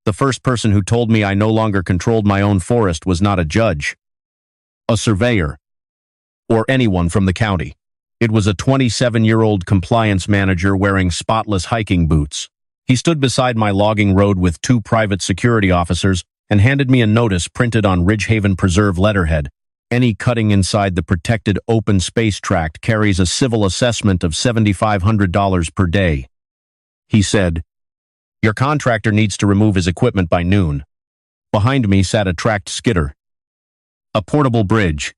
The first person who told me I no longer controlled my own forest was not a judge, a surveyor, or anyone from the county. It was a 27-year-old compliance manager wearing spotless hiking boots. He stood beside my logging road with two private security officers and handed me a notice printed on Ridgehaven Preserve letterhead. Any cutting inside the protected open space tract carries a civil assessment of $7,500 per day. He said, "Your contractor needs to remove his equipment by noon." Behind me sat a tracked skidder, a portable bridge,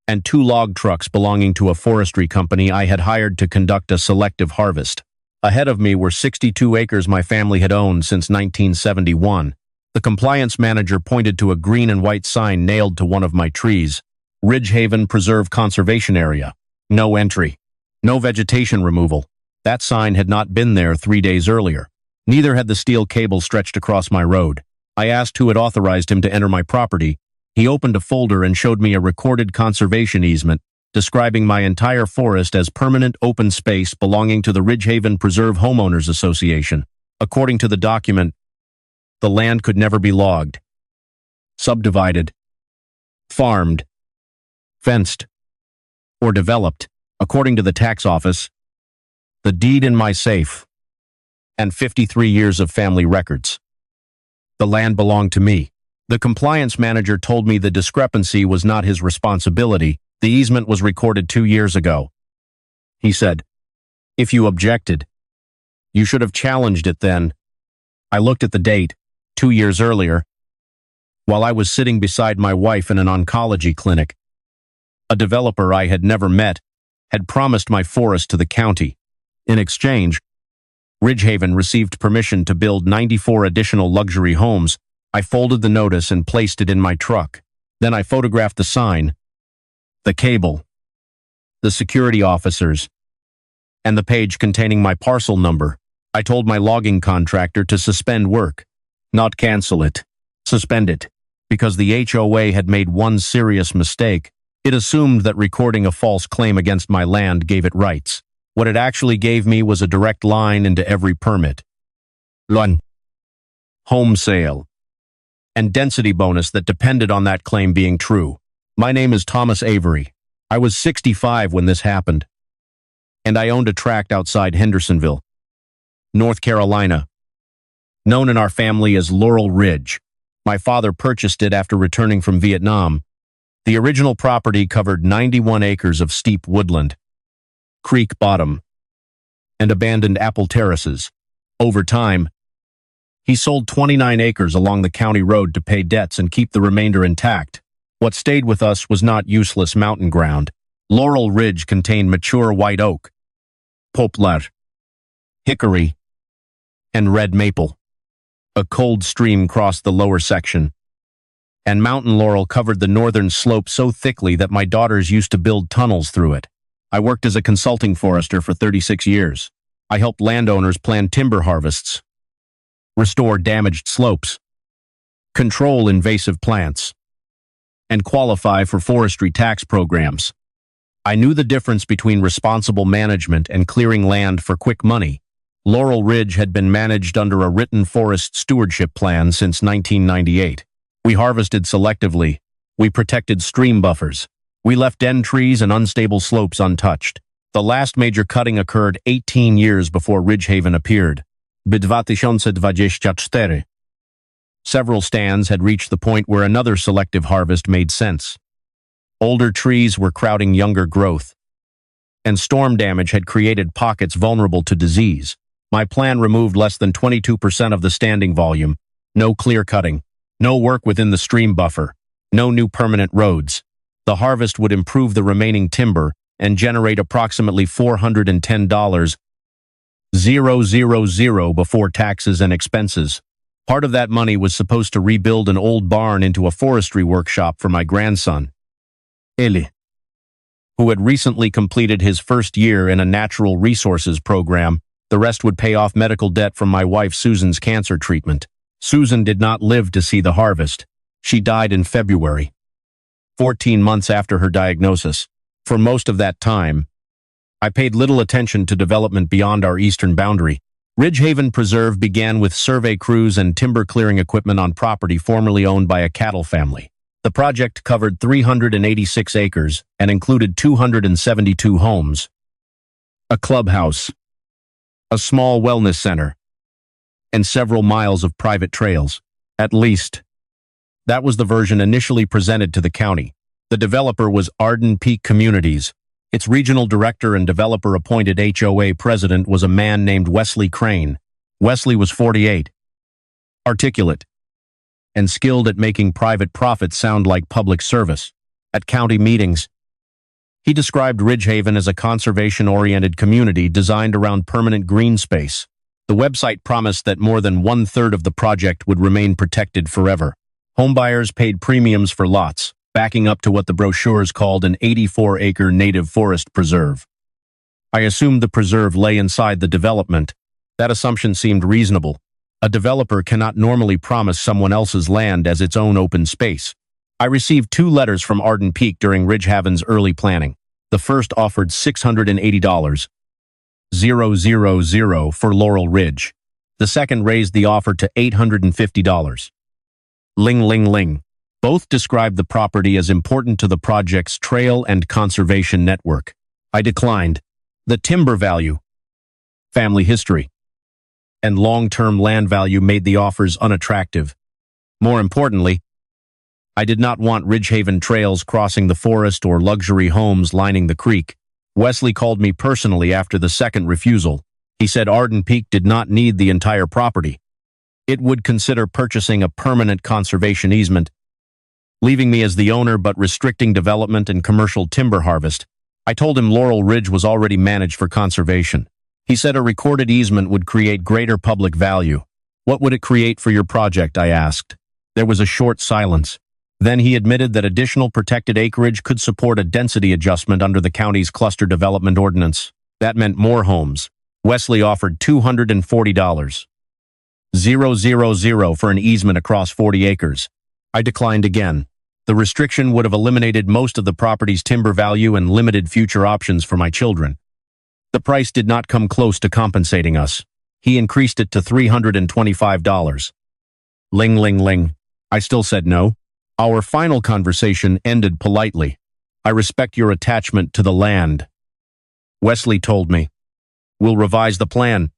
and two log trucks belonging to a forestry company I had hired to conduct a selective harvest. Ahead of me were 62 acres my family had owned since 1971. The compliance manager pointed to a green and white sign nailed to one of my trees. Ridgehaven Preserve Conservation Area. No entry. No vegetation removal. That sign had not been there 3 days earlier. Neither had the steel cable stretched across my road. I asked who had authorized him to enter my property. He opened a folder and showed me a recorded conservation easement describing my entire forest as permanent open space belonging to the Ridgehaven Preserve Homeowners Association. According to the document, the land could never be logged, subdivided, farmed, fenced, or developed, according to the tax office, the deed in my safe, and 53 years of family records. The land belonged to me. The compliance manager told me the discrepancy was not his responsibility. The easement was recorded 2 years ago. He said, "If you objected, you should have challenged it then." I looked at the date, 2 years earlier, while I was sitting beside my wife in an oncology clinic. A developer I had never met had promised my forest to the county. In exchange, Ridgehaven received permission to build 94 additional luxury homes. I folded the notice and placed it in my truck. Then I photographed the sign, the cable, the security officers, and the page containing my parcel number. I told my logging contractor to suspend work, not cancel it, suspend it, because the HOA had made one serious mistake. It assumed that recording a false claim against my land gave it rights. What it actually gave me was a direct line into every permit, loan, home sale, and density bonus that depended on that claim being true. My name is Thomas Avery. I was 65 when this happened, and I owned a tract outside Hendersonville, North Carolina, known in our family as Laurel Ridge. My father purchased it after returning from Vietnam. The original property covered 91 acres of steep woodland, creek bottom, and abandoned apple terraces. Over time, he sold 29 acres along the county road to pay debts and keep the remainder intact. What stayed with us was not useless mountain ground. Laurel Ridge contained mature white oak, poplar, hickory, and red maple. A cold stream crossed the lower section, and mountain laurel covered the northern slope so thickly that my daughters used to build tunnels through it. I worked as a consulting forester for 36 years. I helped landowners plan timber harvests, restore damaged slopes, control invasive plants, and qualify for forestry tax programs. I knew the difference between responsible management and clearing land for quick money. Laurel Ridge had been managed under a written forest stewardship plan since 1998. We harvested selectively. We protected stream buffers. We left den trees and unstable slopes untouched. The last major cutting occurred 18 years before Ridgehaven appeared. W 2024. Several stands had reached the point where another selective harvest made sense. Older trees were crowding younger growth, and storm damage had created pockets vulnerable to disease. My plan removed less than 22% of the standing volume. No clear cutting, no work within the stream buffer, no new permanent roads. The harvest would improve the remaining timber and generate approximately $410,000 before taxes and expenses. Part of that money was supposed to rebuild an old barn into a forestry workshop for my grandson, Eli, who had recently completed his first year in a natural resources program. The rest would pay off medical debt from my wife Susan's cancer treatment. Susan did not live to see the harvest. She died in February, 14 months after her diagnosis. For most of that time, I paid little attention to development beyond our eastern boundary. Ridgehaven Preserve began with survey crews and timber clearing equipment on property formerly owned by a cattle family. The project covered 386 acres and included 272 homes, a clubhouse, a small wellness center, and several miles of private trails. At least, that was the version initially presented to the county. The developer was Arden Peak Communities. Its regional director and developer-appointed HOA president was a man named Wesley Crane. Wesley was 48, articulate, and skilled at making private profit sound like public service. At county meetings, he described Ridgehaven as a conservation-oriented community designed around permanent green space. The website promised that more than one-third of the project would remain protected forever. Homebuyers paid premiums for lots, backing up to what the brochures called an 84-acre native forest preserve. I assumed the preserve lay inside the development. That assumption seemed reasonable. A developer cannot normally promise someone else's land as its own open space. I received 2 letters from Arden Peak during Ridgehaven's early planning. The first offered $680,000 for Laurel Ridge. The second raised the offer to $850. Ling, ling, ling. Both described the property as important to the project's trail and conservation network. I declined. The timber value, family history, and long-term land value made the offers unattractive. More importantly, I did not want Ridgehaven trails crossing the forest or luxury homes lining the creek. Wesley called me personally after the second refusal. He said Arden Peak did not need the entire property. It would consider purchasing a permanent conservation easement, leaving me as the owner but restricting development and commercial timber harvest. I told him Laurel Ridge was already managed for conservation. He said a recorded easement would create greater public value. What would it create for your project, I asked. There was a short silence. Then he admitted that additional protected acreage could support a density adjustment under the county's cluster development ordinance. That meant more homes. Wesley offered $240,000 for an easement across 40 acres. I declined again. The restriction would have eliminated most of the property's timber value and limited future options for my children. The price did not come close to compensating us. He increased it to $325. Ling, ling, ling. I still said no. Our final conversation ended politely. I respect your attachment to the land. Wesley told me, we'll revise the plan.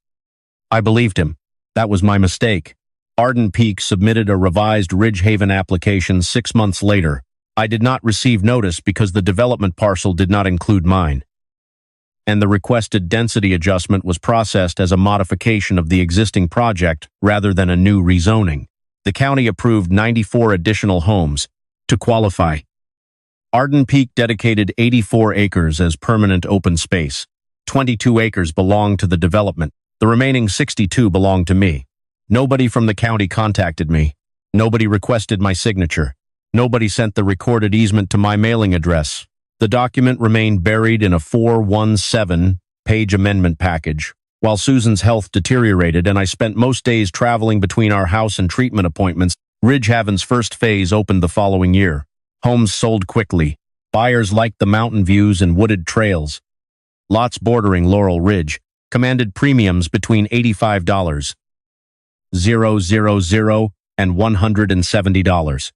I believed him. That was my mistake. Arden Peak submitted a revised Ridgehaven application 6 months later. I did not receive notice because the development parcel did not include mine, and the requested density adjustment was processed as a modification of the existing project rather than a new rezoning. The county approved 94 additional homes. To qualify, Arden Peak dedicated 84 acres as permanent open space. 22 acres belonged to the development. The remaining 62 belonged to me. Nobody from the county contacted me. Nobody requested my signature. Nobody sent the recorded easement to my mailing address. The document remained buried in a 417-page amendment package. While Susan's health deteriorated and I spent most days traveling between our house and treatment appointments, Ridgehaven's first phase opened the following year. Homes sold quickly. Buyers liked the mountain views and wooded trails. Lots bordering Laurel Ridge commanded premiums between $85,000 and $170.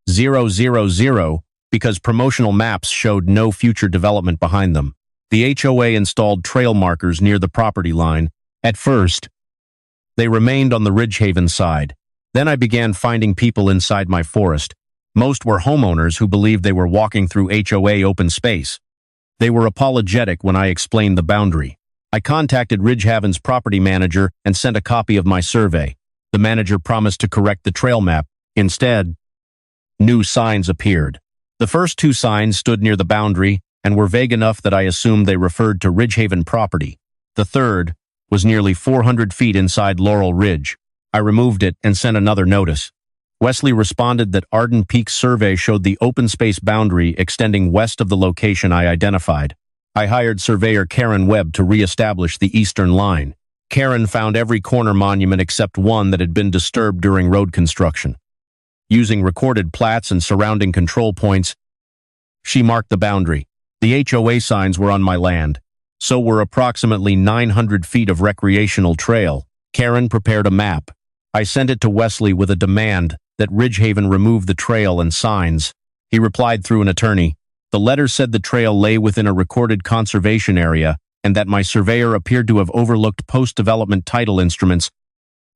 000 because promotional maps showed no future development behind them. The HOA installed trail markers near the property line. At first, they remained on the Ridgehaven side. Then I began finding people inside my forest. Most were homeowners who believed they were walking through HOA open space. They were apologetic when I explained the boundary. I contacted Ridgehaven's property manager and sent a copy of my survey. The manager promised to correct the trail map. Instead, new signs appeared. The first 2 signs stood near the boundary and were vague enough that I assumed they referred to Ridgehaven property. The third was nearly 400 feet inside Laurel Ridge. I removed it and sent another notice. Wesley responded that Arden Peak's survey showed the open space boundary extending west of the location I identified. I hired surveyor Karen Webb to re-establish the eastern line. Karen found every corner monument except one that had been disturbed during road construction. Using recorded plats and surrounding control points, she marked the boundary. The HOA signs were on my land. So were approximately 900 feet of recreational trail. Karen prepared a map. I sent it to Wesley with a demand that Ridgehaven remove the trail and signs. He replied through an attorney. The letter said the trail lay within a recorded conservation area and that my surveyor appeared to have overlooked post-development title instruments.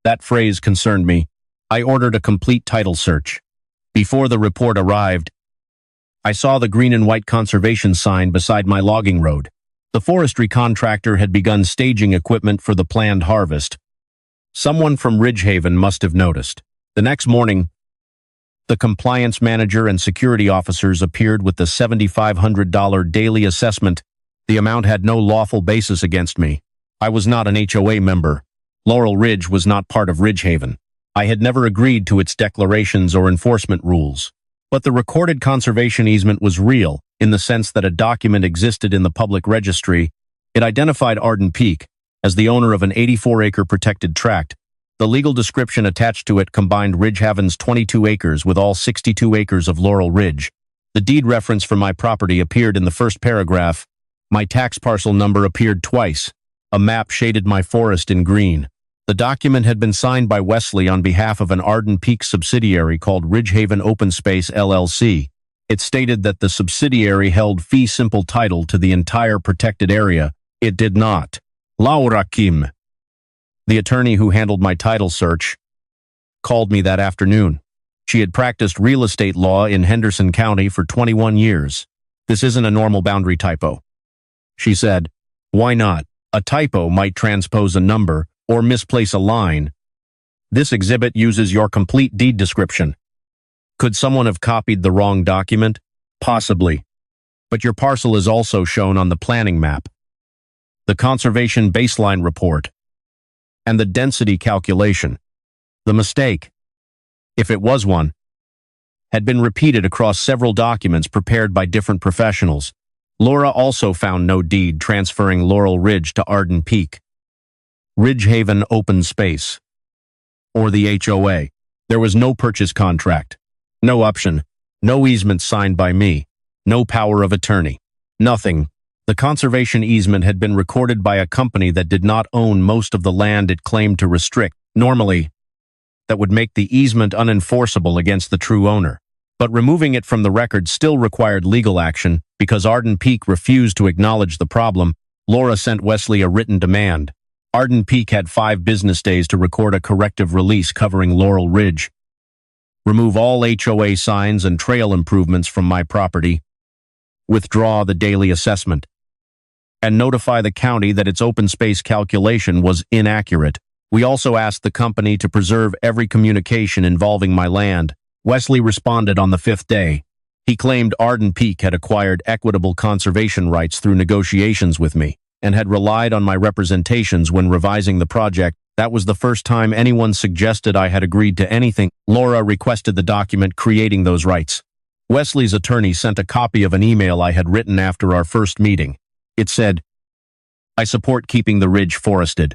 That phrase concerned me. I ordered a complete title search. Before the report arrived, I saw the green and white conservation sign beside my logging road. The forestry contractor had begun staging equipment for the planned harvest. Someone from Ridgehaven must have noticed. The next morning, the compliance manager and security officers appeared with the $7,500 daily assessment. The amount had no lawful basis against me. I was not an HOA member. Laurel Ridge was not part of Ridgehaven. I had never agreed to its declarations or enforcement rules. But the recorded conservation easement was real, in the sense that a document existed in the public registry. It identified Arden Peak as the owner of an 84-acre protected tract. The legal description attached to it combined Ridgehaven's 22 acres with all 62 acres of Laurel Ridge. The deed reference for my property appeared in the first paragraph. My tax parcel number appeared twice. A map shaded my forest in green. The document had been signed by Wesley on behalf of an Arden Peak subsidiary called Ridgehaven Open Space LLC. It stated that the subsidiary held fee simple title to the entire protected area. It did not. Laura Kim, the attorney who handled my title search, called me that afternoon. She had practiced real estate law in Henderson County for 21 years. This isn't a normal boundary typo. She said, why not? A typo might transpose a number or misplace a line. This exhibit uses your complete deed description. Could someone have copied the wrong document? Possibly. But your parcel is also shown on the planning map, the conservation baseline report, and the density calculation. The mistake, if it was one, had been repeated across several documents prepared by different professionals. Laura also found no deed transferring Laurel Ridge to Arden Peak. Ridgehaven Open Space, or the HOA. There was no purchase contract, no option, no easement signed by me, no power of attorney, nothing. The conservation easement had been recorded by a company that did not own most of the land it claimed to restrict. Normally, that would make the easement unenforceable against the true owner. But removing it from the record still required legal action because Arden Peak refused to acknowledge the problem. Laura sent Wesley a written demand. Arden Peak had 5 business days to record a corrective release covering Laurel Ridge. Remove all HOA signs and trail improvements from my property. Withdraw the daily assessment. And notify the county that its open space calculation was inaccurate. We also asked the company to preserve every communication involving my land. Wesley responded on the 5th day. He claimed Arden Peak had acquired equitable conservation rights through negotiations with me and had relied on my representations when revising the project. That was the first time anyone suggested I had agreed to anything. Laura requested the document creating those rights. Wesley's attorney sent a copy of an email I had written after our first meeting. It said, I support keeping the ridge forested,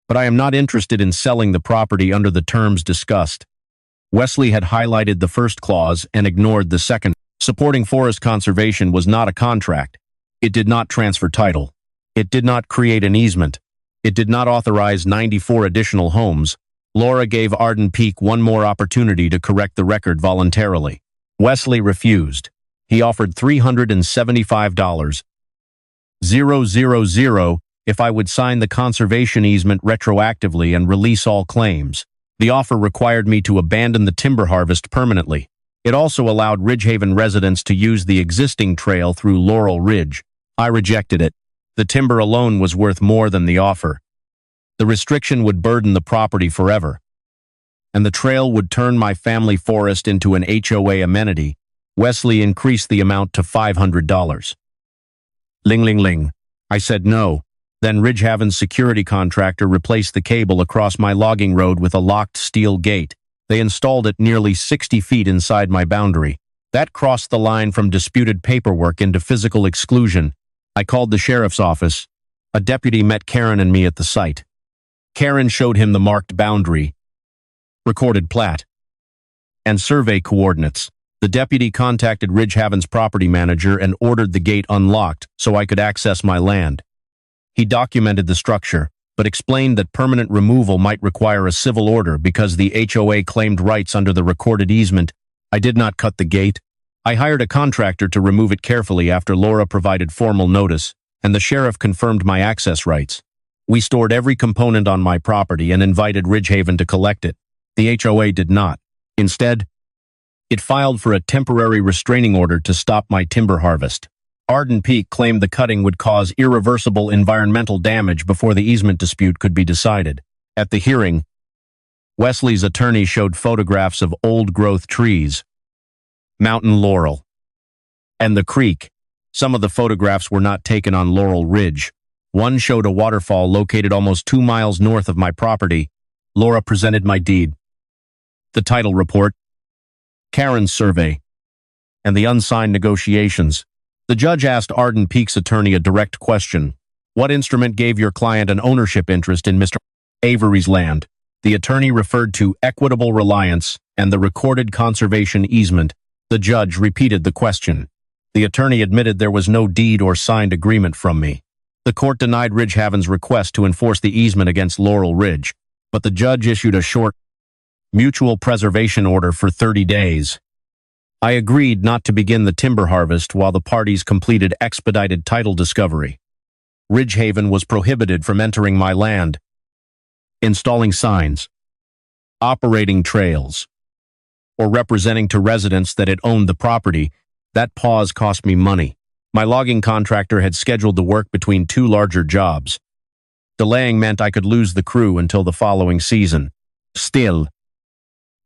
but I am not interested in selling the property under the terms discussed. Wesley had highlighted the first clause and ignored the second. Supporting forest conservation was not a contract. It did not transfer title. It did not create an easement. It did not authorize 94 additional homes. Laura gave Arden Peak one more opportunity to correct the record voluntarily. Wesley refused. He offered $375,000 if I would sign the conservation easement retroactively and release all claims. The offer required me to abandon the timber harvest permanently. It also allowed Ridgehaven residents to use the existing trail through Laurel Ridge. I rejected it. The timber alone was worth more than the offer. The restriction would burden the property forever, and the trail would turn my family forest into an HOA amenity. Wesley increased the amount to $500. Ling ling ling. I said no. Then Ridgehaven's security contractor replaced the cable across my logging road with a locked steel gate. They installed it nearly 60 feet inside my boundary. That crossed the line from disputed paperwork into physical exclusion. I called the sheriff's office. A deputy met Karen and me at the site. Karen showed him the marked boundary, recorded plat, and survey coordinates. The deputy contacted Ridgehaven's property manager and ordered the gate unlocked so I could access my land. He documented the structure, but explained that permanent removal might require a civil order because the HOA claimed rights under the recorded easement. I did not cut the gate. I hired a contractor to remove it carefully after Laura provided formal notice, and the sheriff confirmed my access rights. We stored every component on my property and invited Ridgehaven to collect it. The HOA did not. Instead, it filed for a temporary restraining order to stop my timber harvest. Arden Peak claimed the cutting would cause irreversible environmental damage before the easement dispute could be decided. At the hearing, Wesley's attorney showed photographs of old-growth trees, mountain laurel, and the creek. Some of the photographs were not taken on Laurel Ridge. One showed a waterfall located almost 2 miles north of my property. Laura presented my deed, the title report, Karen's survey, and the unsigned negotiations. The judge asked Arden Peak's attorney a direct question. What instrument gave your client an ownership interest in Mr. Avery's land? The attorney referred to equitable reliance and the recorded conservation easement. The judge repeated the question. The attorney admitted there was no deed or signed agreement from me. The court denied Ridgehaven's request to enforce the easement against Laurel Ridge, but the judge issued a short mutual preservation order for 30 days. I agreed not to begin the timber harvest while the parties completed expedited title discovery. Ridgehaven was prohibited from entering my land, installing signs, operating trails, or representing to residents that it owned the property. That pause cost me money. My logging contractor had scheduled the work between 2 larger jobs. Delaying meant I could lose the crew until the following season. Still,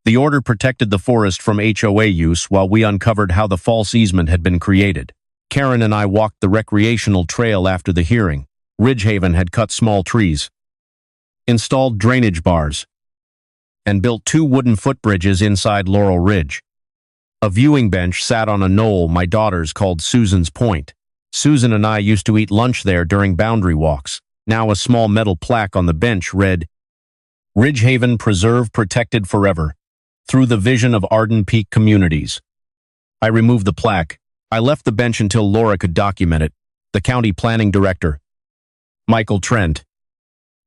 the order protected the forest from HOA use while we uncovered how the false easement had been created. Karen and I walked the recreational trail after the hearing. Ridgehaven had cut small trees, installed drainage bars, and built 2 wooden footbridges inside Laurel Ridge. A viewing bench sat on a knoll my daughters called Susan's Point. Susan and I used to eat lunch there during boundary walks. Now a small metal plaque on the bench read, Ridgehaven Preserve Protected Forever, through the vision of Arden Peak Communities. I removed the plaque. I left the bench until Laura could document it. The county planning director, Michael Trent,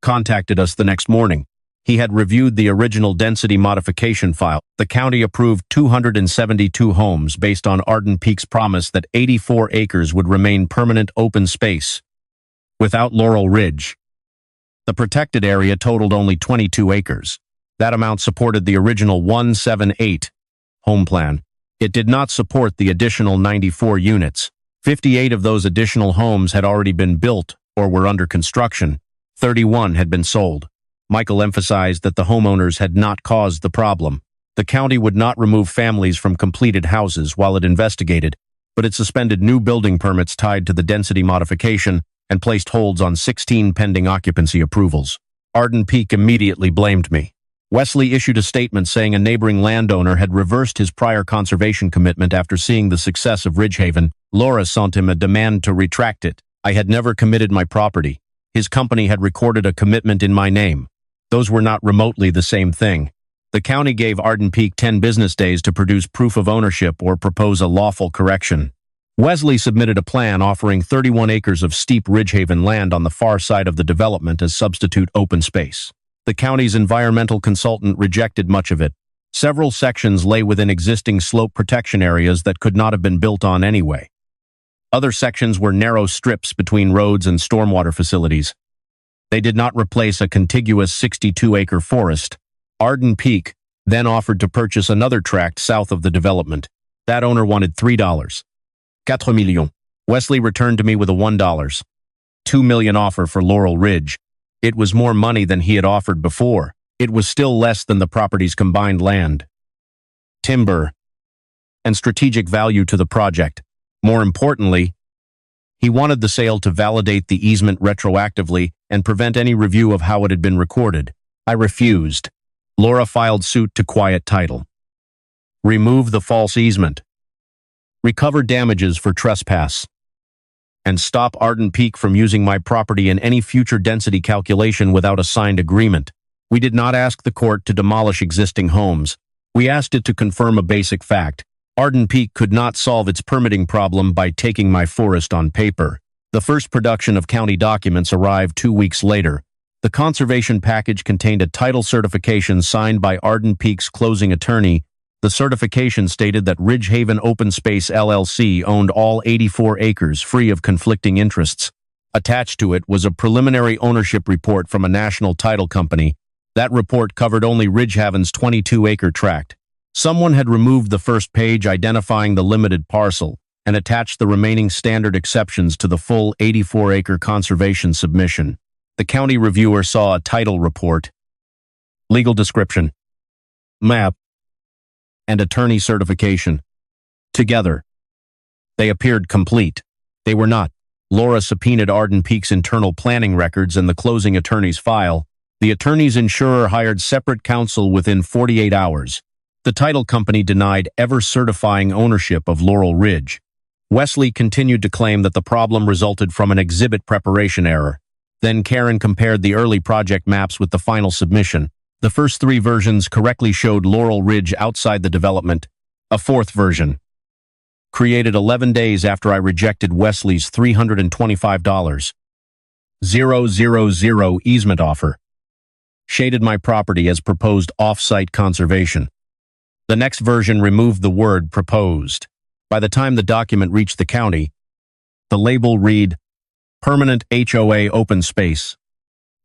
contacted us the next morning. He had reviewed the original density modification file. The county approved 272 homes based on Arden Peak's promise that 84 acres would remain permanent open space. Without Laurel Ridge, the protected area totaled only 22 acres. That amount supported the original 178 home plan. It did not support the additional 94 units. 58 of those additional homes had already been built or were under construction. 31 had been sold. Michael emphasized that the homeowners had not caused the problem. The county would not remove families from completed houses while it investigated, but it suspended new building permits tied to the density modification and placed holds on 16 pending occupancy approvals. Arden Peak immediately blamed me. Wesley issued a statement saying a neighboring landowner had reversed his prior conservation commitment after seeing the success of Ridgehaven. Laura sent him a demand to retract it. I had never committed my property. His company had recorded a commitment in my name. Those were not remotely the same thing. The county gave Arden Peak 10 business days to produce proof of ownership or propose a lawful correction. Wesley submitted a plan offering 31 acres of steep Ridgehaven land on the far side of the development as substitute open space. The county's environmental consultant rejected much of it. Several sections lay within existing slope protection areas that could not have been built on anyway. Other sections were narrow strips between roads and stormwater facilities. They did not replace a contiguous 62-acre forest. Arden Peak then offered to purchase another tract south of the development. That owner wanted $3. 4 millions. Wesley returned to me with a $1, $2 million offer for Laurel Ridge. It was more money than he had offered before. It was still less than the property's combined land, timber, and strategic value to the project. More importantly, he wanted the sale to validate the easement retroactively and prevent any review of how it had been recorded. I refused. Laura filed suit to quiet title, remove the false easement, recover damages for trespass, and stop Arden Peak from using my property in any future density calculation without a signed agreement. We did not ask the court to demolish existing homes. We asked it to confirm a basic fact. Arden Peak could not solve its permitting problem by taking my forest on paper. The first production of county documents arrived 2 weeks later. The conservation package contained a title certification signed by Arden Peak's closing attorney. The certification stated that Ridgehaven Open Space LLC owned all 84 acres free of conflicting interests. Attached to it was a preliminary ownership report from a national title company. That report covered only Ridgehaven's 22-acre tract. Someone had removed the first page identifying the limited parcel and attached the remaining standard exceptions to the full 84-acre conservation submission. The county reviewer saw a title report, legal description, map, and attorney certification. Together, they appeared complete. They were not. Laura subpoenaed Arden Peak's internal planning records and the closing attorney's file. The attorney's insurer hired separate counsel within 48 hours. The title company denied ever certifying ownership of Laurel Ridge. Wesley continued to claim that the problem resulted from an exhibit preparation error. Then Karen compared the early project maps with the final submission. The first 3 versions correctly showed Laurel Ridge outside the development. A 4th version, created 11 days after I rejected Wesley's $325,000 easement offer, shaded my property as proposed off-site conservation. The next version removed the word proposed. By the time the document reached the county, the label read, Permanent HOA Open Space.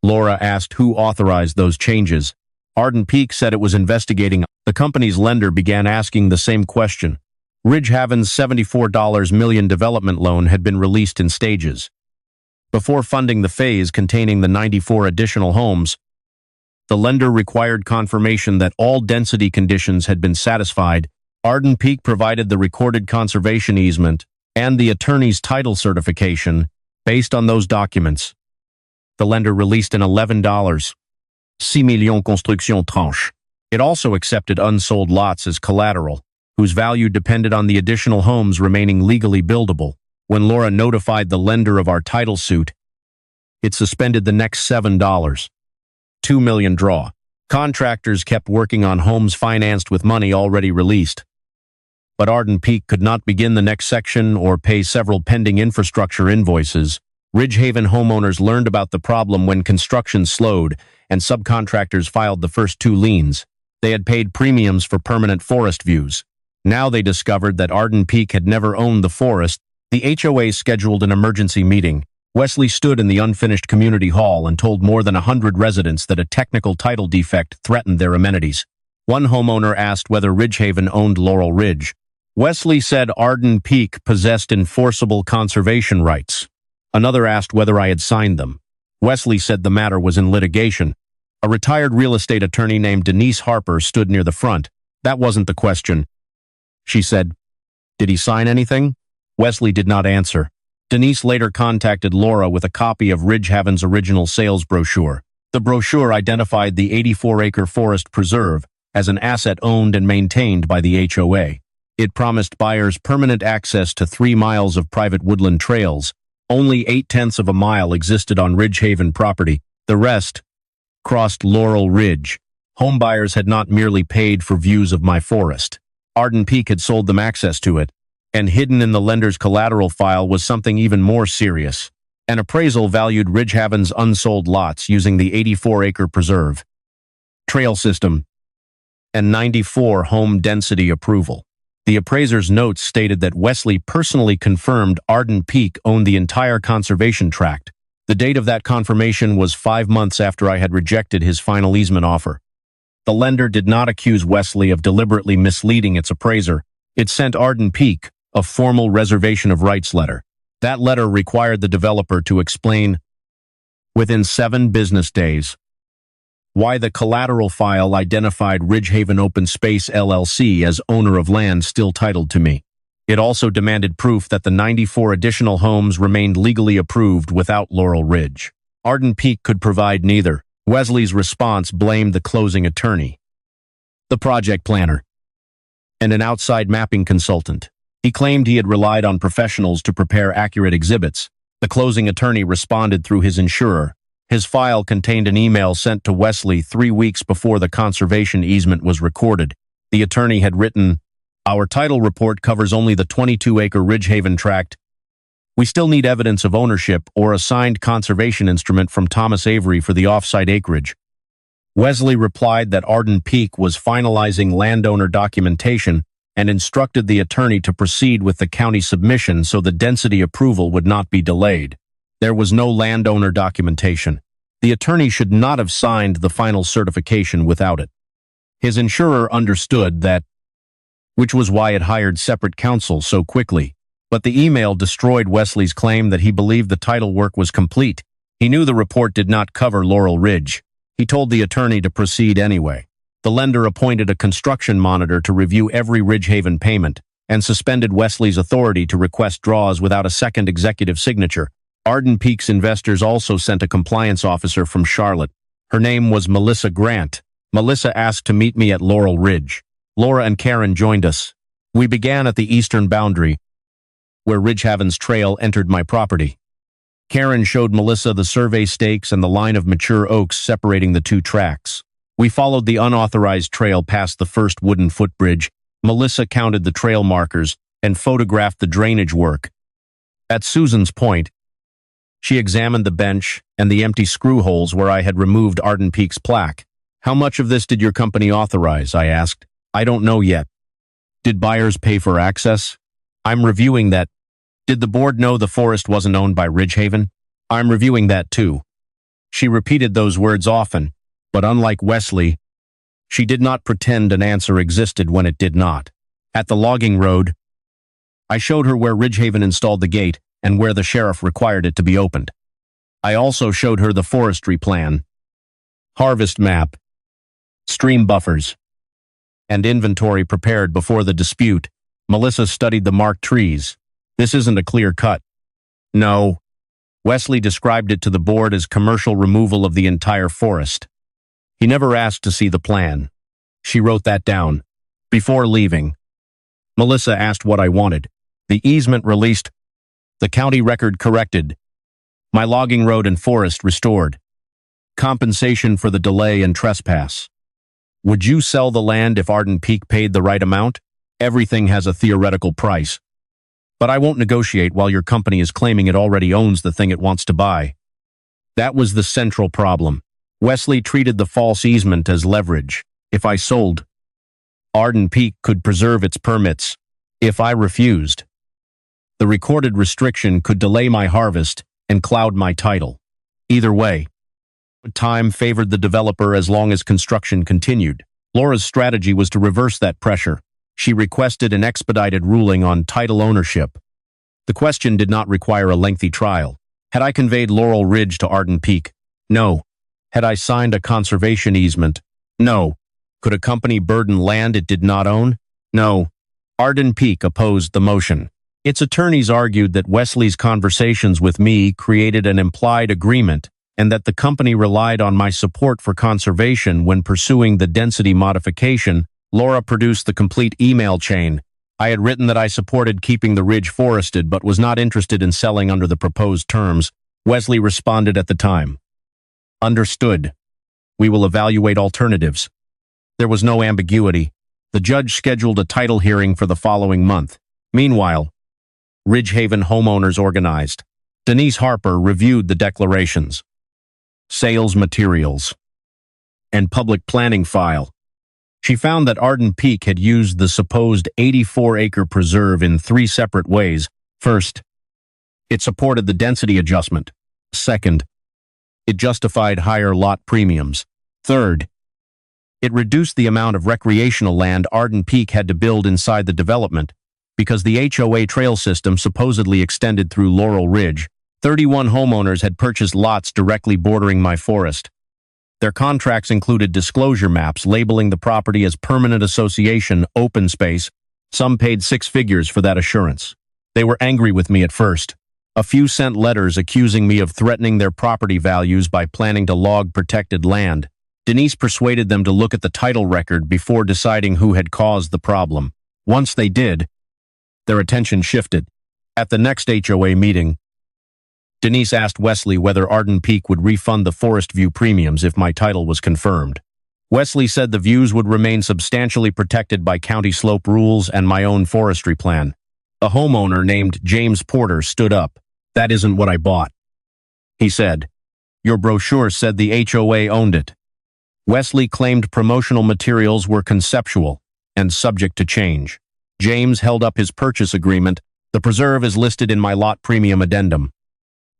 Laura asked who authorized those changes. Arden Peak said it was investigating. The company's lender began asking the same question. Ridgehaven's $74 million development loan had been released in stages. Before funding the phase containing the 94 additional homes, the lender required confirmation that all density conditions had been satisfied. Arden Peak provided the recorded conservation easement and the attorney's title certification. Based on those documents, the lender released an $11, 6 millions construction tranche. It also accepted unsold lots as collateral, whose value depended on the additional homes remaining legally buildable. When Laura notified the lender of our title suit, it suspended the next $7, 2 million draw. Contractors kept working on homes financed with money already released. But Arden Peak could not begin the next section or pay several pending infrastructure invoices. Ridgehaven homeowners learned about the problem when construction slowed and subcontractors filed the first 2 liens. They had paid premiums for permanent forest views. Now they discovered that Arden Peak had never owned the forest. The HOA scheduled an emergency meeting. Wesley stood in the unfinished community hall and told more than 100 residents that a technical title defect threatened their amenities. One homeowner asked whether Ridgehaven owned Laurel Ridge. Wesley said Arden Peak possessed enforceable conservation rights. Another asked whether I had signed them. Wesley said the matter was in litigation. A retired real estate attorney named Denise Harper stood near the front. That wasn't the question. She said, "Did he sign anything?" Wesley did not answer. Denise later contacted Laura with a copy of Ridgehaven's original sales brochure. The brochure identified the 84-acre forest preserve as an asset owned and maintained by the HOA. It promised buyers permanent access to 3 miles of private woodland trails. Only 0.8 of a mile existed on Ridgehaven property. The rest crossed Laurel Ridge. Homebuyers had not merely paid for views of my forest. Arden Peak had sold them access to it. And hidden in the lender's collateral file was something even more serious. An appraisal valued Ridgehaven's unsold lots using the 84-acre preserve, trail system, and 94 home density approval. The appraiser's notes stated that Wesley personally confirmed Arden Peak owned the entire conservation tract. The date of that confirmation was 5 months after I had rejected his final easement offer. The lender did not accuse Wesley of deliberately misleading its appraiser. It sent Arden Peak a formal reservation of rights letter. That letter required the developer to explain, within 7 business days, why the collateral file identified Ridgehaven Open Space LLC as owner of land still titled to me. It also demanded proof that the 94 additional homes remained legally approved without Laurel Ridge. Arden Peak could provide neither. Wesley's response blamed the closing attorney, the project planner, and an outside mapping consultant. He claimed he had relied on professionals to prepare accurate exhibits. The closing attorney responded through his insurer. His file contained an email sent to Wesley 3 weeks before the conservation easement was recorded. The attorney had written, "Our title report covers only the 22-acre Ridgehaven tract. We still need evidence of ownership or a signed conservation instrument from Thomas Avery for the off-site acreage. Wesley replied that Arden Peak was finalizing landowner documentation and instructed the attorney to proceed with the county submission so the density approval would not be delayed. There was no landowner documentation. The attorney should not have signed the final certification without it. His insurer understood that, which was why it hired separate counsel so quickly. But the email destroyed Wesley's claim that he believed the title work was complete. He knew the report did not cover Laurel Ridge. He told the attorney to proceed anyway. The lender appointed a construction monitor to review every Ridgehaven payment and suspended Wesley's authority to request draws without a second executive signature. Arden Peak's investors also sent a compliance officer from Charlotte. Her name was Melissa Grant. Melissa asked to meet me at Laurel Ridge. Laura and Karen joined us. We began at the eastern boundary, where Ridgehaven's trail entered my property. Karen showed Melissa the survey stakes and the line of mature oaks separating the two tracks. We followed the unauthorized trail past the first wooden footbridge. Melissa counted the trail markers and photographed the drainage work. At Susan's point, she examined the bench and the empty screw holes where I had removed Arden Peak's plaque. How much of this did your company authorize? I asked. I don't know yet. Did buyers pay for access? I'm reviewing that. Did the board know the forest wasn't owned by Ridgehaven? I'm reviewing that too. She repeated those words often, but unlike Wesley, she did not pretend an answer existed when it did not. At the logging road, I showed her where Ridgehaven installed the gate and where the sheriff required it to be opened. I also showed her the forestry plan, harvest map, stream buffers, and inventory prepared before the dispute. Melissa studied the marked trees. This isn't a clear cut. No. Wesley described it to the board as commercial removal of the entire forest. He never asked to see the plan. She wrote that down. Before leaving, Melissa asked what I wanted. The easement released. The county record corrected. My logging road and forest restored. Compensation for the delay and trespass. Would you sell the land if Arden Peak paid the right amount? Everything has a theoretical price. But I won't negotiate while your company is claiming it already owns the thing it wants to buy. That was the central problem. Wesley treated the false easement as leverage. If I sold, Arden Peak could preserve its permits. If I refused, the recorded restriction could delay my harvest and cloud my title. Either way, time favored the developer as long as construction continued. Laura's strategy was to reverse that pressure. She requested an expedited ruling on title ownership. The question did not require a lengthy trial. Had I conveyed Laurel Ridge to Arden Peak? No. Had I signed a conservation easement? No. Could a company burden land it did not own? No. Arden Peak opposed the motion. Its attorneys argued that Wesley's conversations with me created an implied agreement and that the company relied on my support for conservation when pursuing the density modification. Laura produced the complete email chain. I had written that I supported keeping the ridge forested but was not interested in selling under the proposed terms. Wesley responded at the time. Understood. We will evaluate alternatives. There was no ambiguity. The judge scheduled a title hearing for the following month. Meanwhile, Ridgehaven homeowners organized. Denise Harper reviewed the declarations, sales materials, and public planning file. She found that Arden Peak had used the supposed 84-acre preserve in 3 separate ways. First, it supported the density adjustment. Second, it justified higher lot premiums. Third, it reduced the amount of recreational land Arden Peak had to build inside the development because the HOA trail system supposedly extended through Laurel Ridge. 31 homeowners had purchased lots directly bordering my forest. Their contracts included disclosure maps labeling the property as permanent association, open space. Some paid 6 figures for that assurance. They were angry with me at first. A few sent letters accusing me of threatening their property values by planning to log protected land. Denise persuaded them to look at the title record before deciding who had caused the problem. Once they did, their attention shifted. At the next HOA meeting, Denise asked Wesley whether Arden Peak would refund the Forest View premiums if my title was confirmed. Wesley said the views would remain substantially protected by county slope rules and my own forestry plan. A homeowner named James Porter stood up. "That isn't what I bought," he said. "Your brochure said the HOA owned it." Wesley claimed promotional materials were conceptual and subject to change. James held up his purchase agreement. "The preserve is listed in my lot premium addendum."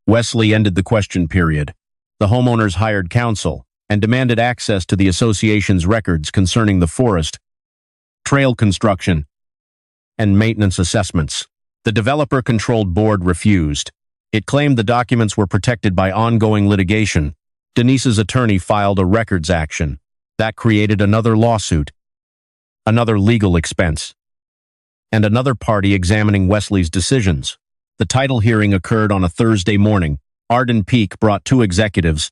Wesley ended the question period. The homeowners hired counsel and demanded access to the association's records concerning the forest, trail construction, and maintenance assessments. The developer-controlled board refused. It claimed the documents were protected by ongoing litigation. Denise's attorney filed a records action. That created another lawsuit, another legal expense, and another party examining Wesley's decisions. The title hearing occurred on a Thursday morning. Arden Peak brought 2 executives,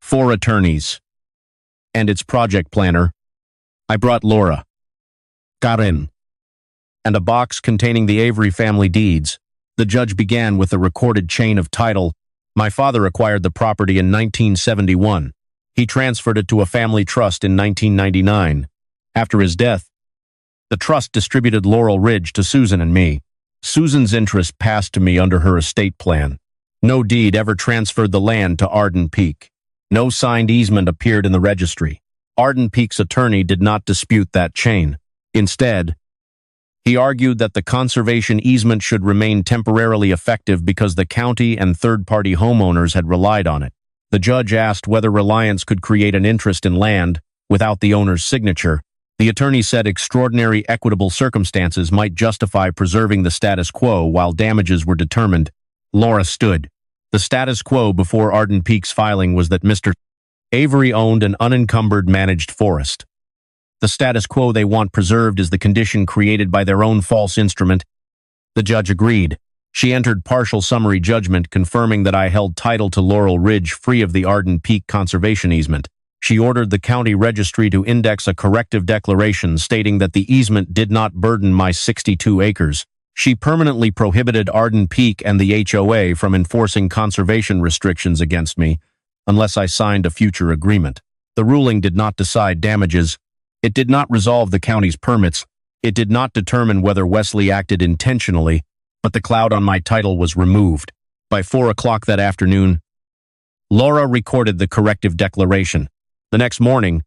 4 attorneys, and its project planner. I brought Laura, Karen, and a box containing the Avery family deeds. The judge began with a recorded chain of title. My father acquired the property in 1971. He transferred it to a family trust in 1999. After his death, the trust distributed Laurel Ridge to Susan and me. Susan's interest passed to me under her estate plan. No deed ever transferred the land to Arden Peak. No signed easement appeared in the registry. Arden Peak's attorney did not dispute that chain. Instead, he argued that the conservation easement should remain temporarily effective because the county and third-party homeowners had relied on it. The judge asked whether reliance could create an interest in land without the owner's signature. The attorney said extraordinary equitable circumstances might justify preserving the status quo while damages were determined. Laura stood. The status quo before Arden Peak's filing was that Mr. Avery owned an unencumbered managed forest. The status quo they want preserved is the condition created by their own false instrument. The judge agreed. She entered partial summary judgment confirming that I held title to Laurel Ridge free of the Arden Peak conservation easement. She ordered the county registry to index a corrective declaration stating that the easement did not burden my 62 acres. She permanently prohibited Arden Peak and the HOA from enforcing conservation restrictions against me unless I signed a future agreement. The ruling did not decide damages. It did not resolve the county's permits. It did not determine whether Wesley acted intentionally, but the cloud on my title was removed. By 4 o'clock that afternoon, Laura recorded the corrective declaration. The next morning,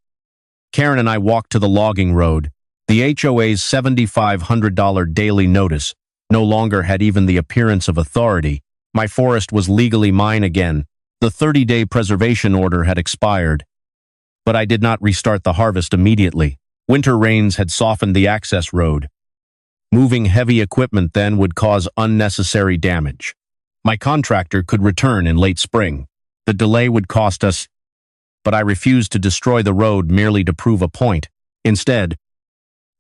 Karen and I walked to the logging road. The HOA's $7,500 daily notice no longer had even the appearance of authority. My forest was legally mine again. The 30-day preservation order had expired, but I did not restart the harvest immediately. Winter rains had softened the access road. Moving heavy equipment then would cause unnecessary damage. My contractor could return in late spring. The delay would cost us, but I refused to destroy the road merely to prove a point. Instead,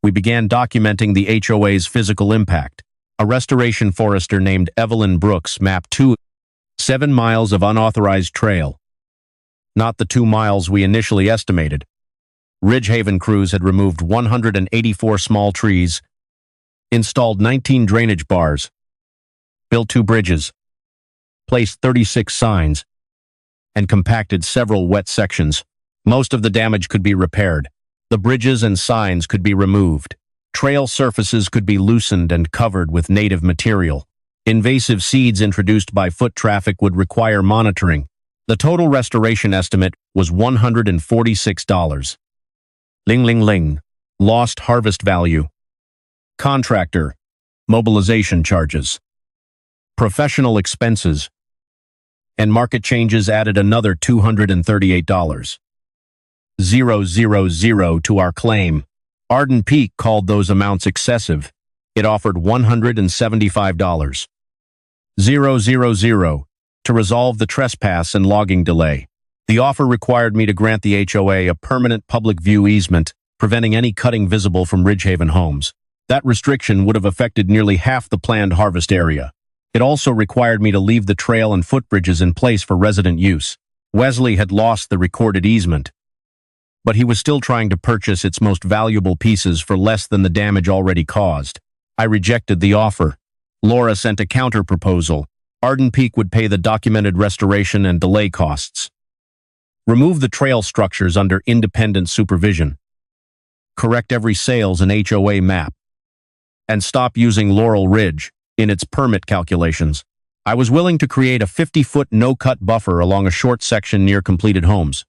we began documenting the HOA's physical impact. A restoration forester named Evelyn Brooks mapped 7 miles of unauthorized trail, not the 2 miles we initially estimated. Ridgehaven crews had removed 184 small trees, installed 19 drainage bars, built 2 bridges, placed 36 signs, and compacted several wet sections. Most of the damage could be repaired. The bridges and signs could be removed. Trail surfaces could be loosened and covered with native material. Invasive seeds introduced by foot traffic would require monitoring. The total restoration estimate was $146. Ling ling ling. Lost harvest value. Contractor. Mobilization charges. Professional expenses. And market changes added another $238. 000 to our claim. Arden Peak called those amounts excessive. It offered $175. 000 to resolve the trespass and logging delay. The offer required me to grant the HOA a permanent public view easement, preventing any cutting visible from Ridgehaven homes. That restriction would have affected nearly half the planned harvest area. It also required me to leave the trail and footbridges in place for resident use. Wesley had lost the recorded easement, but he was still trying to purchase its most valuable pieces for less than the damage already caused. I rejected the offer. Laura sent a counter-proposal. Arden Peak would pay the documented restoration and delay costs. Remove the trail structures under independent supervision. Correct every sales and HOA map. And stop using Laurel Ridge in its permit calculations. I was willing to create a 50-foot no-cut buffer along a short section near completed homes,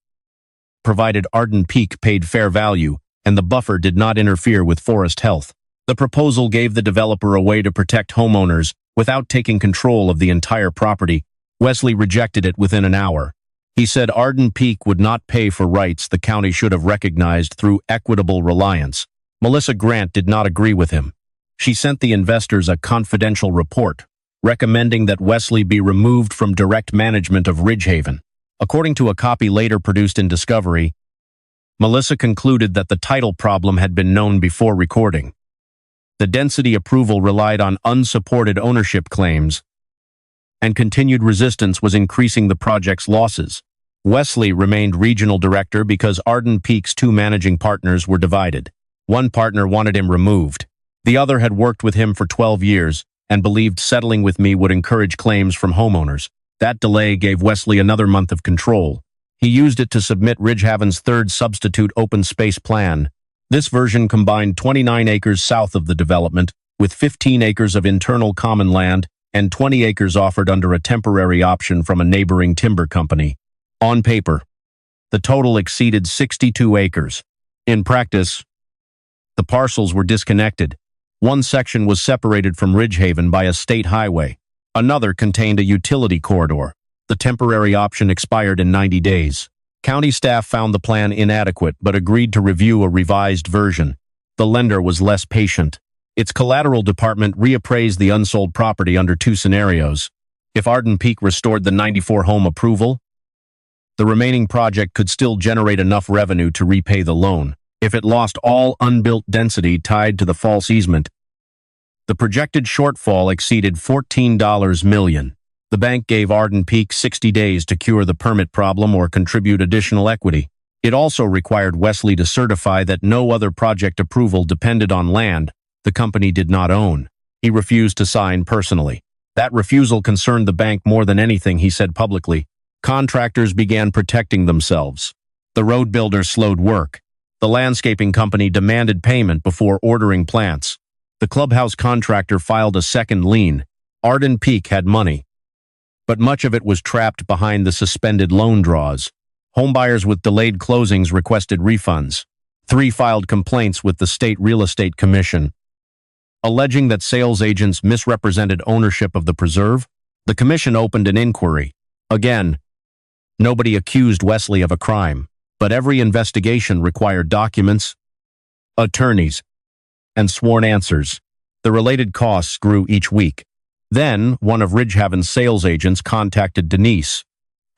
provided Arden Peak paid fair value and the buffer did not interfere with forest health. The proposal gave the developer a way to protect homeowners without taking control of the entire property. Wesley rejected it within an hour. He said Arden Peak would not pay for rights the county should have recognized through equitable reliance. Melissa Grant did not agree with him. She sent the investors a confidential report, recommending that Wesley be removed from direct management of Ridgehaven. According to a copy later produced in Discovery, Melissa concluded that the title problem had been known before recording. The density approval relied on unsupported ownership claims, and continued resistance was increasing the project's losses. Wesley remained regional director because Arden Peak's two managing partners were divided. One partner wanted him removed. The other had worked with him for 12 years and believed settling with me would encourage claims from homeowners. That delay gave Wesley another month of control. He used it to submit Ridgehaven's third substitute open space plan. This version combined 29 acres south of the development with 15 acres of internal common land and 20 acres offered under a temporary option from a neighboring timber company. On paper, the total exceeded 62 acres. In practice, the parcels were disconnected. One section was separated from Ridgehaven by a state highway. Another contained a utility corridor. The temporary option expired in 90 days. County staff found the plan inadequate but agreed to review a revised version. The lender was less patient. Its collateral department reappraised the unsold property under two scenarios. If Arden Peak restored the 94-home approval, the remaining project could still generate enough revenue to repay the loan. If it lost all unbuilt density tied to the false easement, the projected shortfall exceeded $14 million. The bank gave Arden Peak 60 days to cure the permit problem or contribute additional equity. It also required Wesley to certify that no other project approval depended on land the company did not own. He refused to sign personally. That refusal concerned the bank more than anything, he said publicly. Contractors began protecting themselves. The road builder slowed work. The landscaping company demanded payment before ordering plants. The clubhouse contractor filed a second lien. Arden Peak had money, but much of it was trapped behind the suspended loan draws. Homebuyers with delayed closings requested refunds. 3 filed complaints with the State Real Estate Commission, alleging that sales agents misrepresented ownership of the preserve. The commission opened an inquiry. Again, nobody accused Wesley of a crime, but every investigation required documents, attorneys, and sworn answers. The related costs grew each week. Then, one of Ridgehaven's sales agents contacted Denise.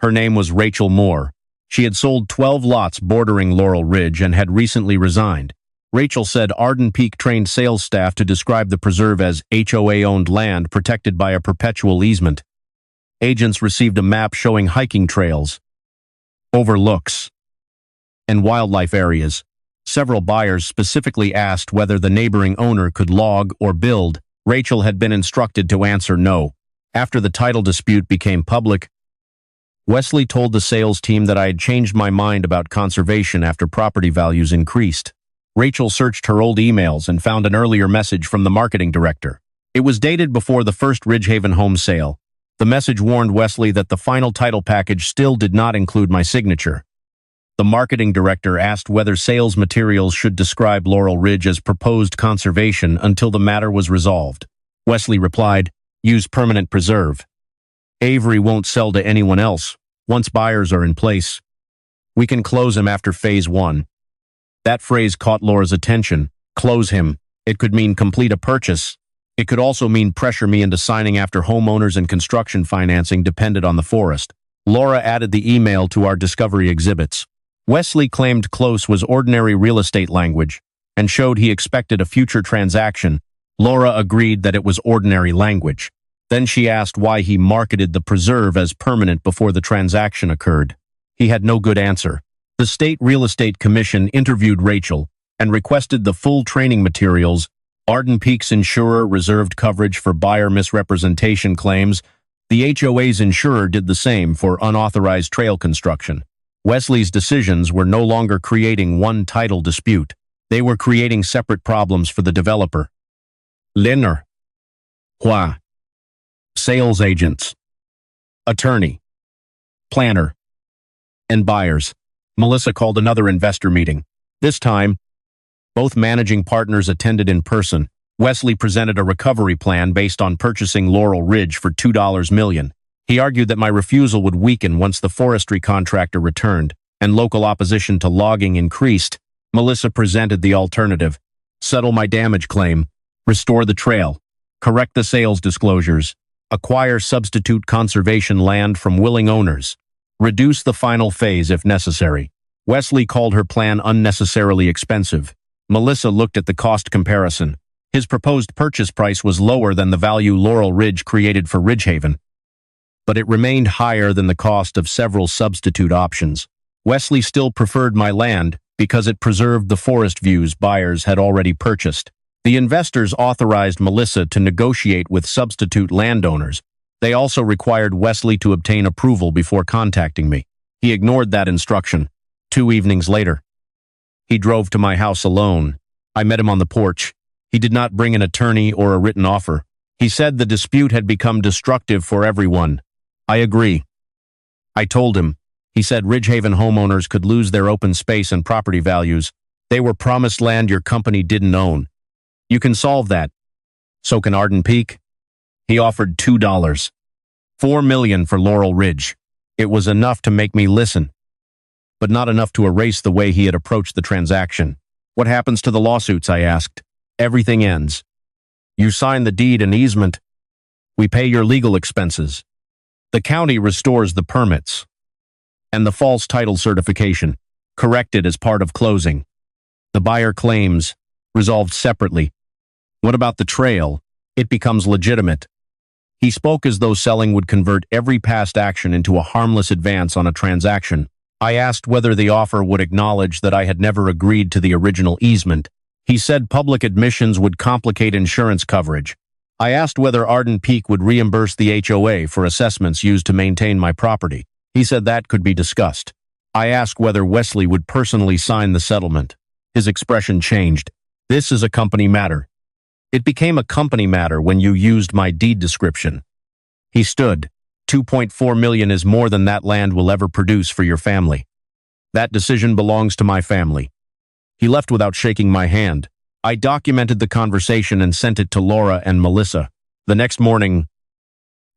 Her name was Rachel Moore. She had sold 12 lots bordering Laurel Ridge and had recently resigned. Rachel said Arden Peak trained sales staff to describe the preserve as HOA-owned land protected by a perpetual easement. Agents received a map showing hiking trails, overlooks, and wildlife areas. Several buyers specifically asked whether the neighboring owner could log or build. Rachel had been instructed to answer no. After the title dispute became public, Wesley told the sales team that I had changed my mind about conservation after property values increased. Rachel searched her old emails and found an earlier message from the marketing director. It was dated before the first Ridgehaven home sale. The message warned Wesley that the final title package still did not include my signature. The marketing director asked whether sales materials should describe Laurel Ridge as proposed conservation until the matter was resolved. Wesley replied, "Use permanent preserve. Avery won't sell to anyone else. Once buyers are in place, we can close him after phase 1. That phrase caught Laura's attention. Close him. It could mean complete a purchase. It could also mean pressure me into signing after homeowners and construction financing depended on the forest. Laura added the email to our discovery exhibits. Wesley claimed close was ordinary real estate language and showed he expected a future transaction. Laura agreed that it was ordinary language. Then she asked why he marketed the preserve as permanent before the transaction occurred. He had no good answer. The State Real Estate Commission interviewed Rachel and requested the full training materials. Arden Peak's insurer reserved coverage for buyer misrepresentation claims. The HOA's insurer did the same for unauthorized trail construction. Wesley's decisions were no longer creating one title dispute. They were creating separate problems for the developer. Lenner. HOA. sales agents, attorney, planner, and buyers. Melissa called another investor meeting. This time, both managing partners attended in person. Wesley presented a recovery plan based on purchasing Laurel Ridge for $2 million. He argued that my refusal would weaken once the forestry contractor returned, and local opposition to logging increased. Melissa presented the alternative: settle my damage claim, restore the trail, correct the sales disclosures, acquire substitute conservation land from willing owners, reduce the final phase if necessary. Wesley called her plan unnecessarily expensive. Melissa looked at the cost comparison. His proposed purchase price was lower than the value Laurel Ridge created for Ridgehaven, but it remained higher than the cost of several substitute options. Wesley still preferred my land because it preserved the forest views buyers had already purchased. The investors authorized Melissa to negotiate with substitute landowners. They also required Wesley to obtain approval before contacting me. He ignored that instruction. 2 evenings later, he drove to my house alone. I met him on the porch. He did not bring an attorney or a written offer. He said the dispute had become destructive for everyone. I agree. I told him. He said Ridgehaven homeowners could lose their open space and property values. They were promised land your company didn't own. You can solve that. So can Arden Peak. He offered $2. $4 million for Laurel Ridge. It was enough to make me listen, but not enough to erase the way he had approached the transaction. What happens to the lawsuits, I asked. Everything ends. You sign the deed and easement. We pay your legal expenses. The county restores the permits and the false title certification, corrected as part of closing. The buyer claims, resolved separately. What about the trail? It becomes legitimate. He spoke as though selling would convert every past action into a harmless advance on a transaction. I asked whether the offer would acknowledge that I had never agreed to the original easement. He said public admissions would complicate insurance coverage. I asked whether Arden Peak would reimburse the HOA for assessments used to maintain my property. He said that could be discussed. I asked whether Wesley would personally sign the settlement. His expression changed. This is a company matter. It became a company matter when you used my deed description. He stood. $2.4 million is more than that land will ever produce for your family. That decision belongs to my family. He left without shaking my hand. I documented the conversation and sent it to Laura and Melissa. The next morning,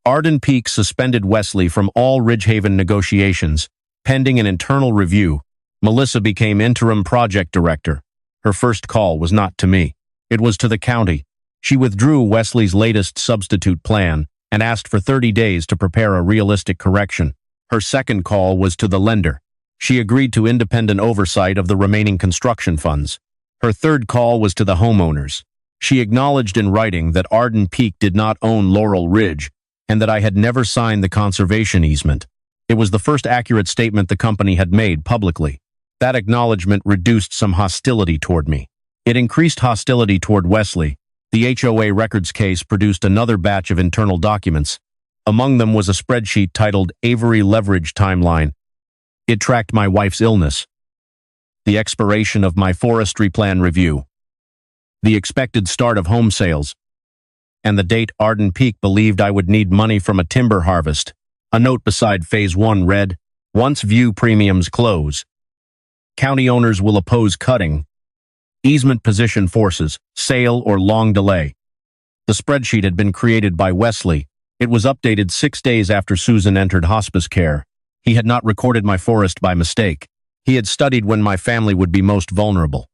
Arden Peak suspended Wesley from all Ridgehaven negotiations. Pending an internal review, Melissa became interim project director. Her first call was not to me. It was to the county. She withdrew Wesley's latest substitute plan and asked for 30 days to prepare a realistic correction. Her second call was to the lender. She agreed to independent oversight of the remaining construction funds. Her third call was to the homeowners. She acknowledged in writing that Arden Peak did not own Laurel Ridge and that I had never signed the conservation easement. It was the first accurate statement the company had made publicly. That acknowledgement reduced some hostility toward me. It increased hostility toward Wesley. The HOA records case produced another batch of internal documents. Among them was a spreadsheet titled Avery Leverage Timeline. It tracked my wife's illness, the expiration of my forestry plan review, the expected start of home sales, and the date Arden Peak believed I would need money from a timber harvest. A note beside Phase 1 read, once view premiums close, county owners will oppose cutting, easement position forces, sale or long delay. The spreadsheet had been created by Wesley. It was updated 6 days after Susan entered hospice care. He had not recorded my forest by mistake. He had studied when my family would be most vulnerable,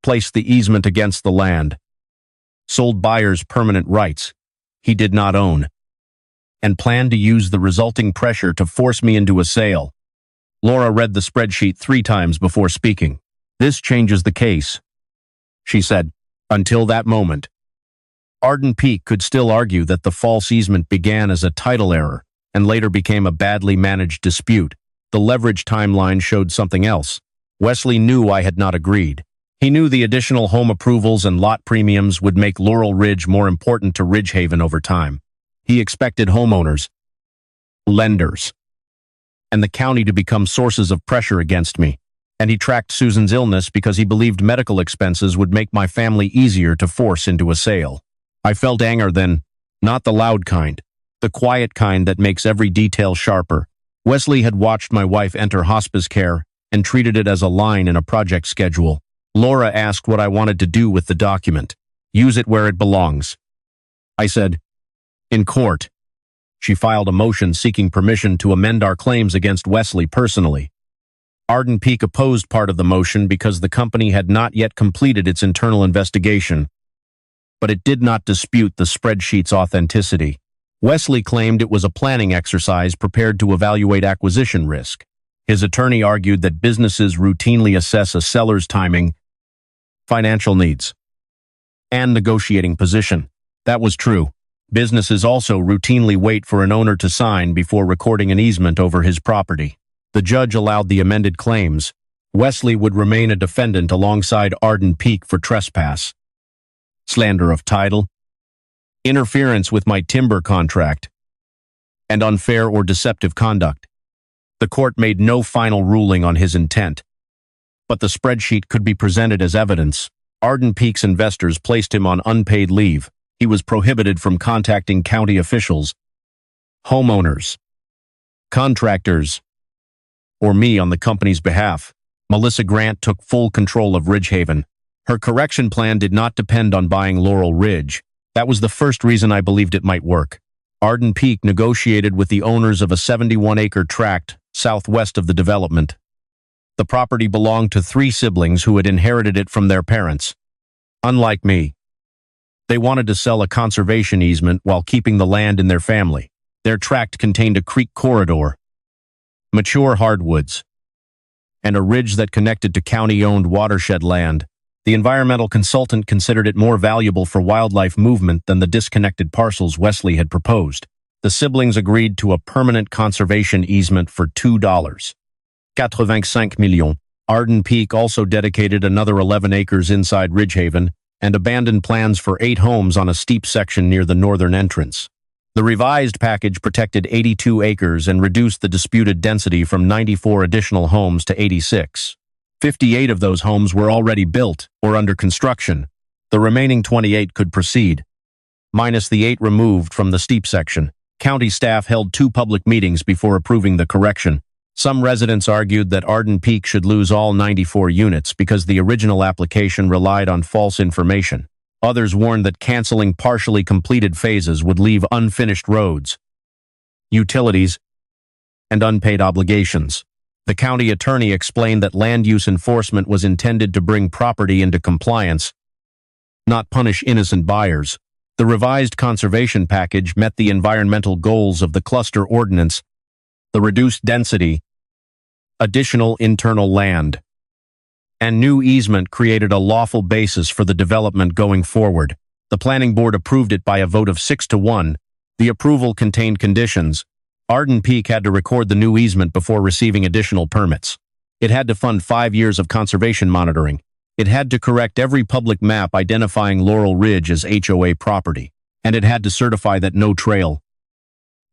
placed the easement against the land, sold buyers permanent rights he did not own, and planned to use the resulting pressure to force me into a sale. Laura read the spreadsheet 3 times before speaking. This changes the case, she said. Until that moment, Arden Peak could still argue that the false easement began as a title error and later became a badly managed dispute. The leverage timeline showed something else. Wesley knew I had not agreed. He knew the additional home approvals and lot premiums would make Laurel Ridge more important to Ridgehaven over time. He expected homeowners, lenders, and the county to become sources of pressure against me. And he tracked Susan's illness because he believed medical expenses would make my family easier to force into a sale. I felt anger then, not the loud kind, the quiet kind that makes every detail sharper. Wesley had watched my wife enter hospice care and treated it as a line in a project schedule. Laura asked what I wanted to do with the document. Use it where it belongs. I said, in court. She filed a motion seeking permission to amend our claims against Wesley personally. Arden Peak opposed part of the motion because the company had not yet completed its internal investigation, but it did not dispute the spreadsheet's authenticity. Wesley claimed it was a planning exercise prepared to evaluate acquisition risk. His attorney argued that businesses routinely assess a seller's timing, financial needs, and negotiating position. That was true. Businesses also routinely wait for an owner to sign before recording an easement over his property. The judge allowed the amended claims. Wesley would remain a defendant alongside Arden Peak for trespass, slander of title, interference with my timber contract, and unfair or deceptive conduct. The court made no final ruling on his intent, but the spreadsheet could be presented as evidence. Arden Peak's investors placed him on unpaid leave. He was prohibited from contacting county officials, homeowners, contractors, or me on the company's behalf. Melissa Grant took full control of Ridgehaven. Her correction plan did not depend on buying Laurel Ridge. That was the first reason I believed it might work. Arden Peak negotiated with the owners of a 71-acre tract southwest of the development. The property belonged to 3 siblings who had inherited it from their parents. Unlike me, they wanted to sell a conservation easement while keeping the land in their family. Their tract contained a creek corridor, mature hardwoods, and a ridge that connected to county-owned watershed land. The environmental consultant considered it more valuable for wildlife movement than the disconnected parcels Wesley had proposed. The siblings agreed to a permanent conservation easement for $2.85 million. Arden Peak also dedicated another 11 acres inside Ridgehaven and abandoned plans for 8 homes on a steep section near the northern entrance. The revised package protected 82 acres and reduced the disputed density from 94 additional homes to 86. 58 of those homes were already built or under construction. The remaining 28 could proceed, minus the 8 removed from the steep section. County staff held 2 public meetings before approving the correction. Some residents argued that Arden Peak should lose all 94 units because the original application relied on false information. Others warned that canceling partially completed phases would leave unfinished roads, utilities, and unpaid obligations. The county attorney explained that land use enforcement was intended to bring property into compliance, not punish innocent buyers. The revised conservation package met the environmental goals of the cluster ordinance, the reduced density, additional internal land, and new easement created a lawful basis for the development going forward. The planning board approved it by a vote of 6-1. The approval contained conditions. Arden Peak had to record the new easement before receiving additional permits. It had to fund 5 years of conservation monitoring. It had to correct every public map identifying Laurel Ridge as HOA property. And it had to certify that no trail,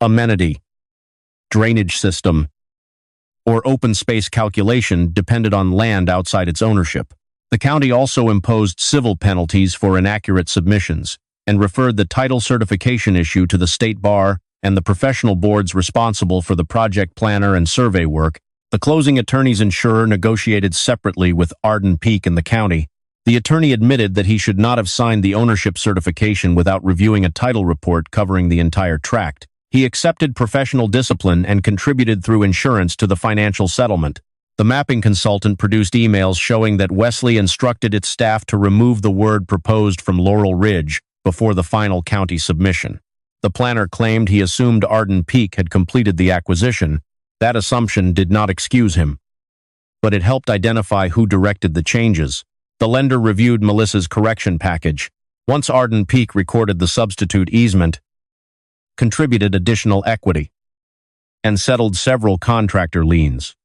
amenity, drainage system, or open space calculation depended on land outside its ownership. The county also imposed civil penalties for inaccurate submissions and referred the title certification issue to the state bar and the professional boards responsible for the project planner and survey work. The closing attorney's insurer negotiated separately with Arden Peak and the county. The attorney admitted that he should not have signed the ownership certification without reviewing a title report covering the entire tract. He accepted professional discipline and contributed through insurance to the financial settlement. The mapping consultant produced emails showing that Wesley instructed its staff to remove the word proposed from Laurel Ridge before the final county submission. The planner claimed he assumed Arden Peak had completed the acquisition. That assumption did not excuse him, but it helped identify who directed the changes. The lender reviewed Melissa's correction package. Once Arden Peak recorded the substitute easement, contributed additional equity, and settled several contractor liens.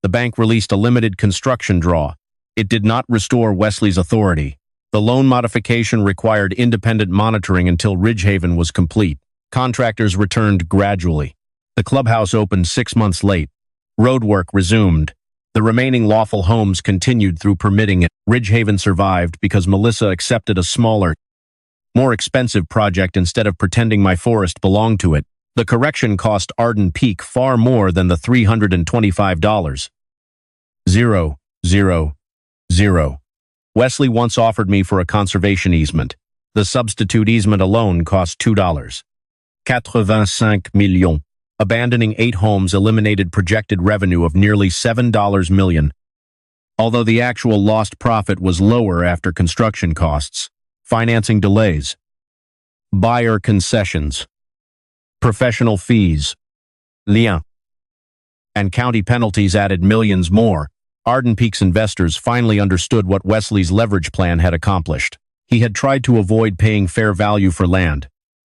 The bank released a limited construction draw. It did not restore Wesley's authority. The loan modification required independent monitoring until Ridgehaven was complete. Contractors returned gradually. The clubhouse opened 6 months late. Roadwork resumed. The remaining lawful homes continued through permitting it. Ridgehaven survived because Melissa accepted a smaller, more expensive project instead of pretending my forest belonged to it. The correction cost Arden Peak far more than the $325. 0. Wesley once offered me for a conservation easement. The substitute easement alone cost $2. 85 millions. Abandoning 8 homes eliminated projected revenue of nearly $7 million. Although the actual lost profit was lower after construction costs, financing delays, buyer concessions, professional fees, liens, and county penalties added millions more, Arden Peak's investors finally understood what Wesley's leverage plan had accomplished. He had tried to avoid paying fair value for land.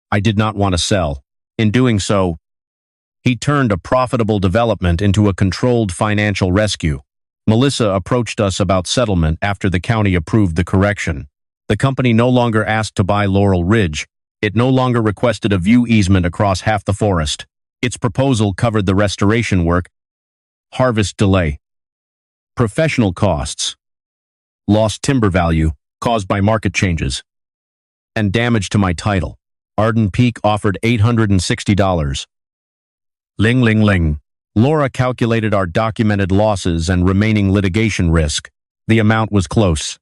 I did not want to sell. In doing so, he turned a profitable development into a controlled financial rescue. Melissa approached us about settlement after the county approved the correction. The company no longer asked to buy Laurel Ridge. It no longer requested a view easement across half the forest. Its proposal covered the restoration work, harvest delay, professional costs, lost timber value caused by market changes, and damage to my title. Arden Peak offered $860. Ling ling ling. Laura calculated our documented losses and remaining litigation risk. The amount was close,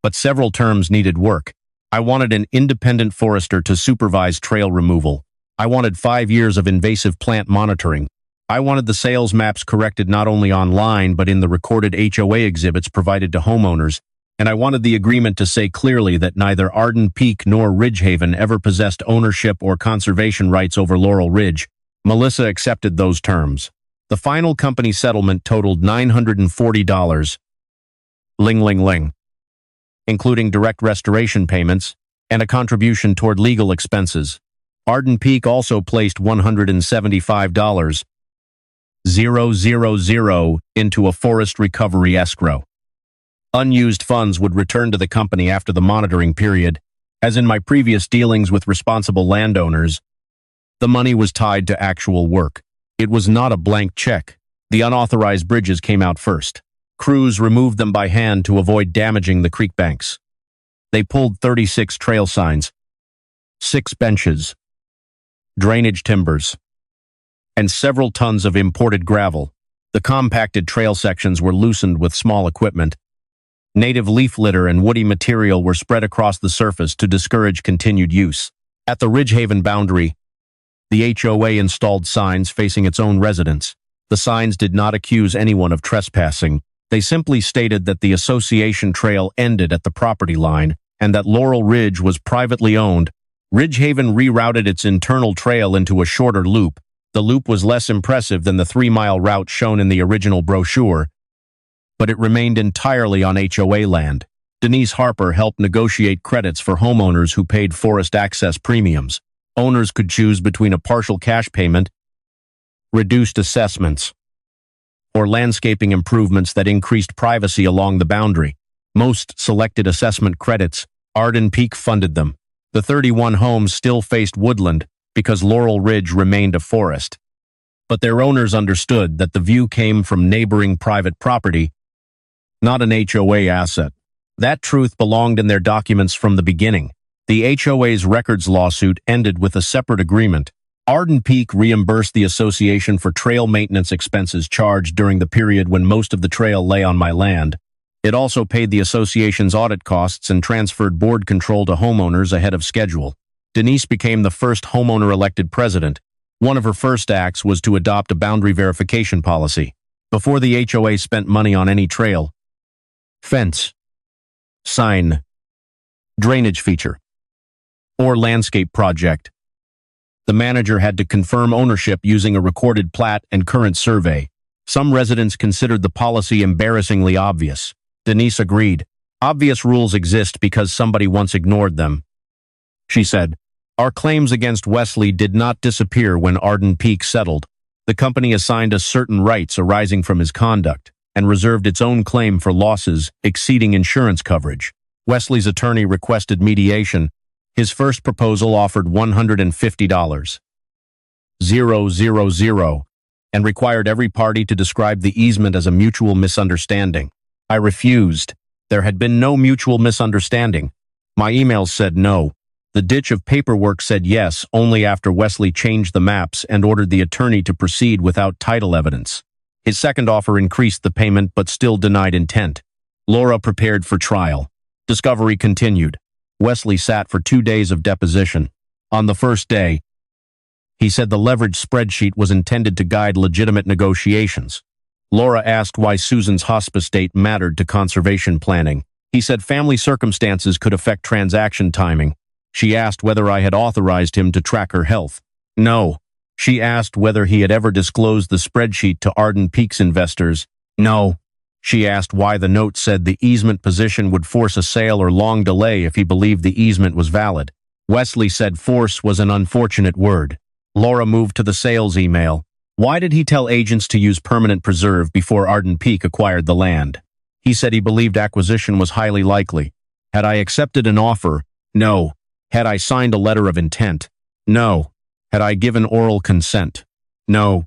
but several terms needed work. I wanted an independent forester to supervise trail removal. I wanted 5 years of invasive plant monitoring. I wanted the sales maps corrected not only online but in the recorded HOA exhibits provided to homeowners, and I wanted the agreement to say clearly that neither Arden Peak nor Ridgehaven ever possessed ownership or conservation rights over Laurel Ridge. Melissa accepted those terms. The final company settlement totaled $940. Ling ling ling. Including direct restoration payments and a contribution toward legal expenses. Arden Peak also placed $175. 000 into a forest recovery escrow. Unused funds would return to the company after the monitoring period. As in my previous dealings with responsible landowners, the money was tied to actual work. It was not a blank check. The unauthorized bridges came out first. Crews removed them by hand to avoid damaging the creek banks. They pulled 36 trail signs, 6 benches, drainage timbers, and several tons of imported gravel. The compacted trail sections were loosened with small equipment. Native leaf litter and woody material were spread across the surface to discourage continued use. At the Ridgehaven boundary, the HOA installed signs facing its own residents. The signs did not accuse anyone of trespassing. They simply stated that the association trail ended at the property line and that Laurel Ridge was privately owned. Ridgehaven rerouted its internal trail into a shorter loop. The loop was less impressive than the 3-mile route shown in the original brochure, but it remained entirely on HOA land. Denise Harper helped negotiate credits for homeowners who paid forest access premiums. Owners could choose between a partial cash payment, reduced assessments, or landscaping improvements that increased privacy along the boundary. Most selected assessment credits. Arden Peak funded them. The 31 homes still faced woodland because Laurel Ridge remained a forest. But their owners understood that the view came from neighboring private property, not an HOA asset. That truth belonged in their documents from the beginning. The HOA's records lawsuit ended with a separate agreement. Arden Peak reimbursed the association for trail maintenance expenses charged during the period when most of the trail lay on my land. It also paid the association's audit costs and transferred board control to homeowners ahead of schedule. Denise became the first homeowner-elected president. One of her first acts was to adopt a boundary verification policy. Before the HOA spent money on any trail, fence, sign, drainage feature, or landscape project, the manager had to confirm ownership using a recorded plat and current survey. Some residents considered the policy embarrassingly obvious. Denise agreed. Obvious rules exist because somebody once ignored them. She said, "Our claims against Wesley did not disappear when Arden Peak settled. The company assigned us certain rights arising from his conduct and reserved its own claim for losses exceeding insurance coverage." Wesley's attorney requested mediation. His first proposal offered $150, 000, and required every party to describe the easement as a mutual misunderstanding. I refused. There had been no mutual misunderstanding. My emails said no. The ditch of paperwork said yes only after Wesley changed the maps and ordered the attorney to proceed without title evidence. His second offer increased the payment but still denied intent. Laura prepared for trial. Discovery continued. Wesley sat for 2 days of deposition. On the first day, he said the leverage spreadsheet was intended to guide legitimate negotiations. Laura asked why Susan's hospice date mattered to conservation planning. He said family circumstances could affect transaction timing. She asked whether I had authorized him to track her health. No. She asked whether he had ever disclosed the spreadsheet to Arden Peak's investors. No. She asked why the note said the easement position would force a sale or long delay if he believed the easement was valid. Wesley said force was an unfortunate word. Laura moved to the sales email. Why did he tell agents to use permanent preserve before Arden Peak acquired the land? He said he believed acquisition was highly likely. Had I accepted an offer? No. Had I signed a letter of intent? No. Had I given oral consent? No.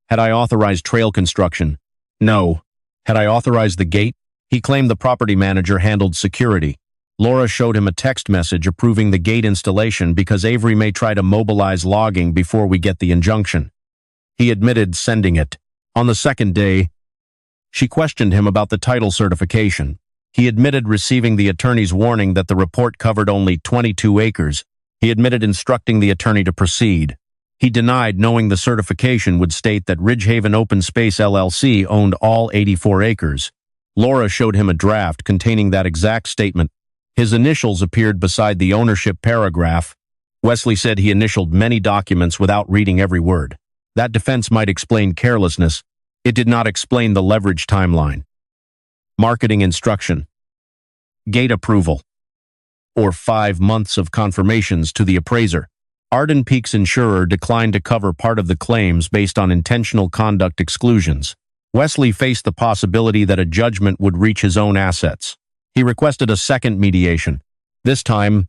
Had I authorized trail construction? No. Had I authorized the gate? He claimed the property manager handled security. Laura showed him a text message approving the gate installation because Avery may try to mobilize logging before we get the injunction. He admitted sending it. On the second day, she questioned him about the title certification. He admitted receiving the attorney's warning that the report covered only 22 acres. He admitted instructing the attorney to proceed. He denied knowing the certification would state that Ridgehaven Open Space LLC owned all 84 acres. Laura showed him a draft containing that exact statement. His initials appeared beside the ownership paragraph. Wesley said he initialed many documents without reading every word. That defense might explain carelessness. It did not explain the leverage timeline. Marketing instruction. Gate approval. Or 5 months of confirmations to the appraiser. Arden Peak's insurer declined to cover part of the claims based on intentional conduct exclusions. Wesley faced the possibility that a judgment would reach his own assets. He requested a second mediation. This time,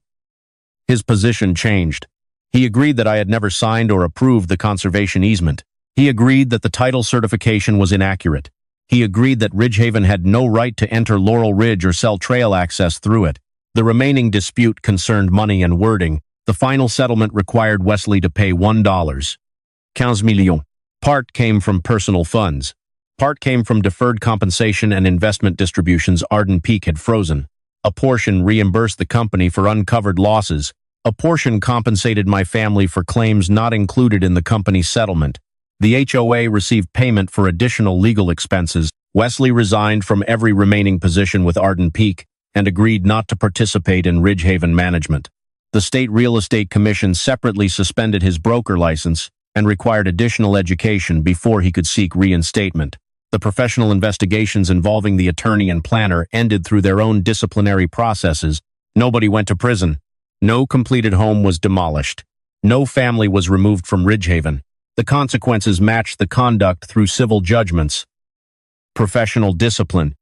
his position changed. He agreed that I had never signed or approved the conservation easement. He agreed that the title certification was inaccurate. He agreed that Ridgehaven had no right to enter Laurel Ridge or sell trail access through it. The remaining dispute concerned money and wording. The final settlement required Wesley to pay $1. 15 millions. Part came from personal funds. Part came from deferred compensation and investment distributions Arden Peak had frozen. A portion reimbursed the company for uncovered losses. A portion compensated my family for claims not included in the company's settlement. The HOA received payment for additional legal expenses. Wesley resigned from every remaining position with Arden Peak and agreed not to participate in Ridgehaven management. The State Real Estate Commission separately suspended his broker license and required additional education before he could seek reinstatement. The professional investigations involving the attorney and planner ended through their own disciplinary processes. Nobody went to prison. No completed home was demolished. No family was removed from Ridgehaven. The consequences matched the conduct through civil judgments. Professional discipline.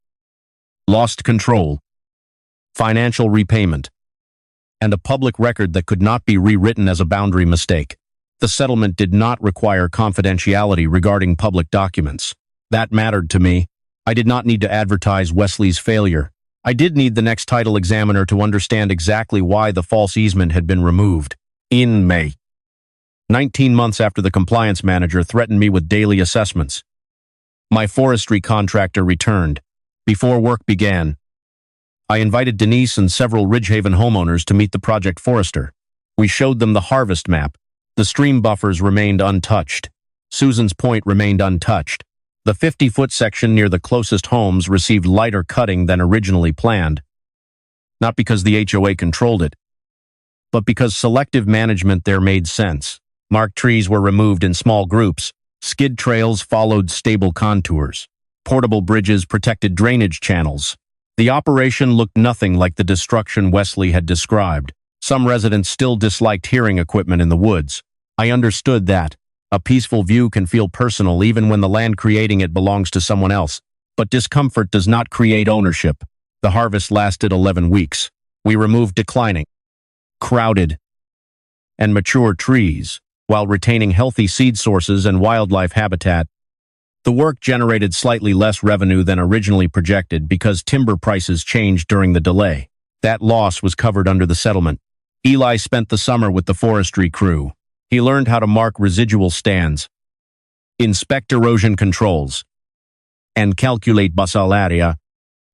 Lost control. Financial repayment. And a public record that could not be rewritten as a boundary mistake. The settlement did not require confidentiality regarding public documents. That mattered to me. I did not need to advertise Wesley's failure. I did need the next title examiner to understand exactly why the false easement had been removed. In May, 19 months after the compliance manager threatened me with daily assessments, my forestry contractor returned. Before work began, I invited Denise and several Ridgehaven homeowners to meet the project forester. We showed them the harvest map. The stream buffers remained untouched. Susan's Point remained untouched. The 50-foot section near the closest homes received lighter cutting than originally planned. Not because the HOA controlled it, but because selective management there made sense. Marked trees were removed in small groups. Skid trails followed stable contours. Portable bridges protected drainage channels. The operation looked nothing like the destruction Wesley had described. Some residents still disliked hearing equipment in the woods. I understood that. A peaceful view can feel personal even when the land creating it belongs to someone else. But discomfort does not create ownership. The harvest lasted 11 weeks. We removed declining, crowded, and mature trees, while retaining healthy seed sources and wildlife habitat. The work generated slightly less revenue than originally projected because timber prices changed during the delay. That loss was covered under the settlement. Eli spent the summer with the forestry crew. He learned how to mark residual stands, inspect erosion controls, and calculate basal area.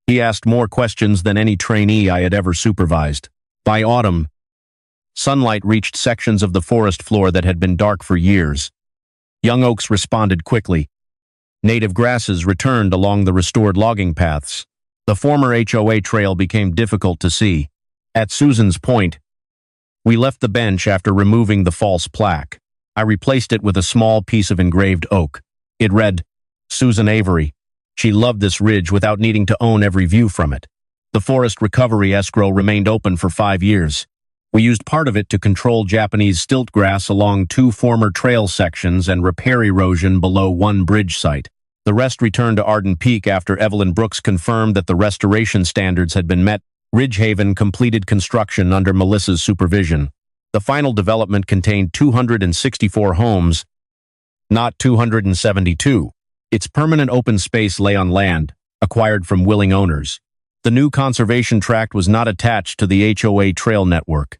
He asked more questions than any trainee I had ever supervised. By autumn, sunlight reached sections of the forest floor that had been dark for years. Young oaks responded quickly. Native grasses returned along the restored logging paths. The former HOA trail became difficult to see. At Susan's Point, we left the bench after removing the false plaque. I replaced it with a small piece of engraved oak. It read, Susan Avery. She loved this ridge without needing to own every view from it. The forest recovery escrow remained open for 5 years. We used part of it to control Japanese stilt grass along 2 former trail sections and repair erosion below 1 bridge site. The rest returned to Arden Peak after Evelyn Brooks confirmed that the restoration standards had been met. Ridgehaven completed construction under Melissa's supervision. The final development contained 264 homes, not 272. Its permanent open space lay on land, acquired from willing owners. The new conservation tract was not attached to the HOA trail network,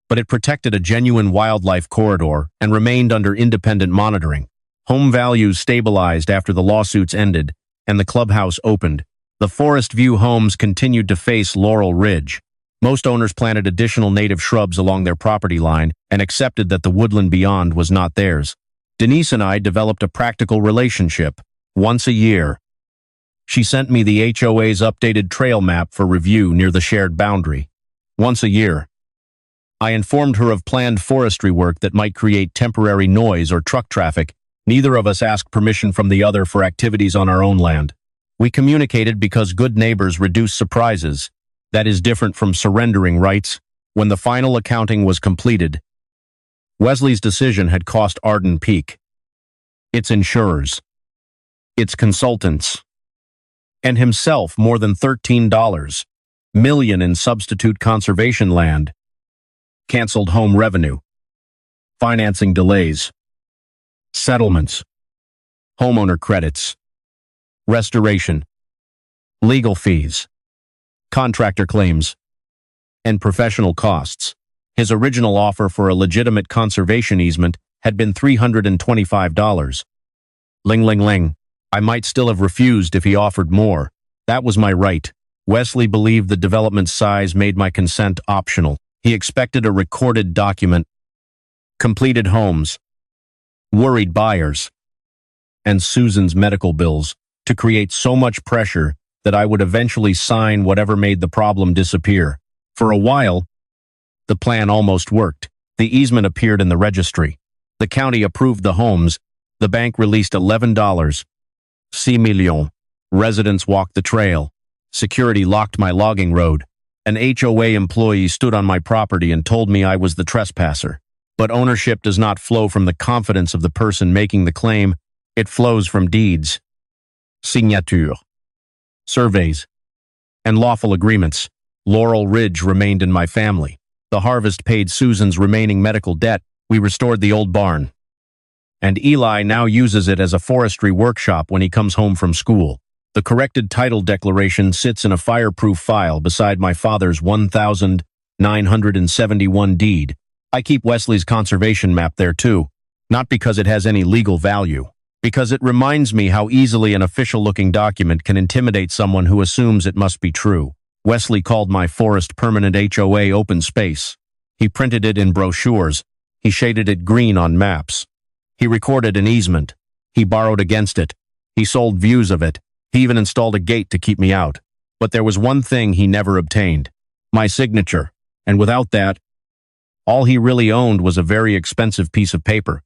but it protected a genuine wildlife corridor and remained under independent monitoring. Home values stabilized after the lawsuits ended, and the clubhouse opened. The Forest View homes continued to face Laurel Ridge. Most owners planted additional native shrubs along their property line and accepted that the woodland beyond was not theirs. Denise and I developed a practical relationship. Once a year, she sent me the HOA's updated trail map for review near the shared boundary. Once a year, I informed her of planned forestry work that might create temporary noise or truck traffic. Neither of us asked permission from the other for activities on our own land. We communicated because good neighbors reduce surprises. That is different from surrendering rights. When the final accounting was completed, Wesley's decision had cost Arden Peak, its insurers, its consultants, and himself more than $13 million in substitute conservation land, canceled home revenue, financing delays, settlements, homeowner credits, restoration, legal fees, contractor claims, and professional costs. His original offer for a legitimate conservation easement had been $325. Ling ling ling. I might still have refused if he offered more. That was my right. Wesley believed the development size made my consent optional. He expected a recorded document, completed homes, worried buyers, and Susan's medical bills to create so much pressure that I would eventually sign whatever made the problem disappear. For a while, the plan almost worked. The easement appeared in the registry. The county approved the homes. The bank released $11. 6 million. Residents walked the trail. Security locked my logging road. An HOA employee stood on my property and told me I was the trespasser. But ownership does not flow from the confidence of the person making the claim. It flows from deeds, signature, surveys, and lawful agreements. Laurel Ridge remained in my family. The harvest paid Susan's remaining medical debt. We restored the old barn. And Eli now uses it as a forestry workshop when he comes home from school. The corrected title declaration sits in a fireproof file beside my father's 1971 deed. I keep Wesley's conservation map there too, not because it has any legal value, because it reminds me how easily an official-looking document can intimidate someone who assumes it must be true. Wesley called my forest permanent HOA open space. He printed it in brochures. He shaded it green on maps. He recorded an easement. He borrowed against it. He sold views of it. He even installed a gate to keep me out. But there was one thing he never obtained: my signature. And without that, all he really owned was a very expensive piece of paper.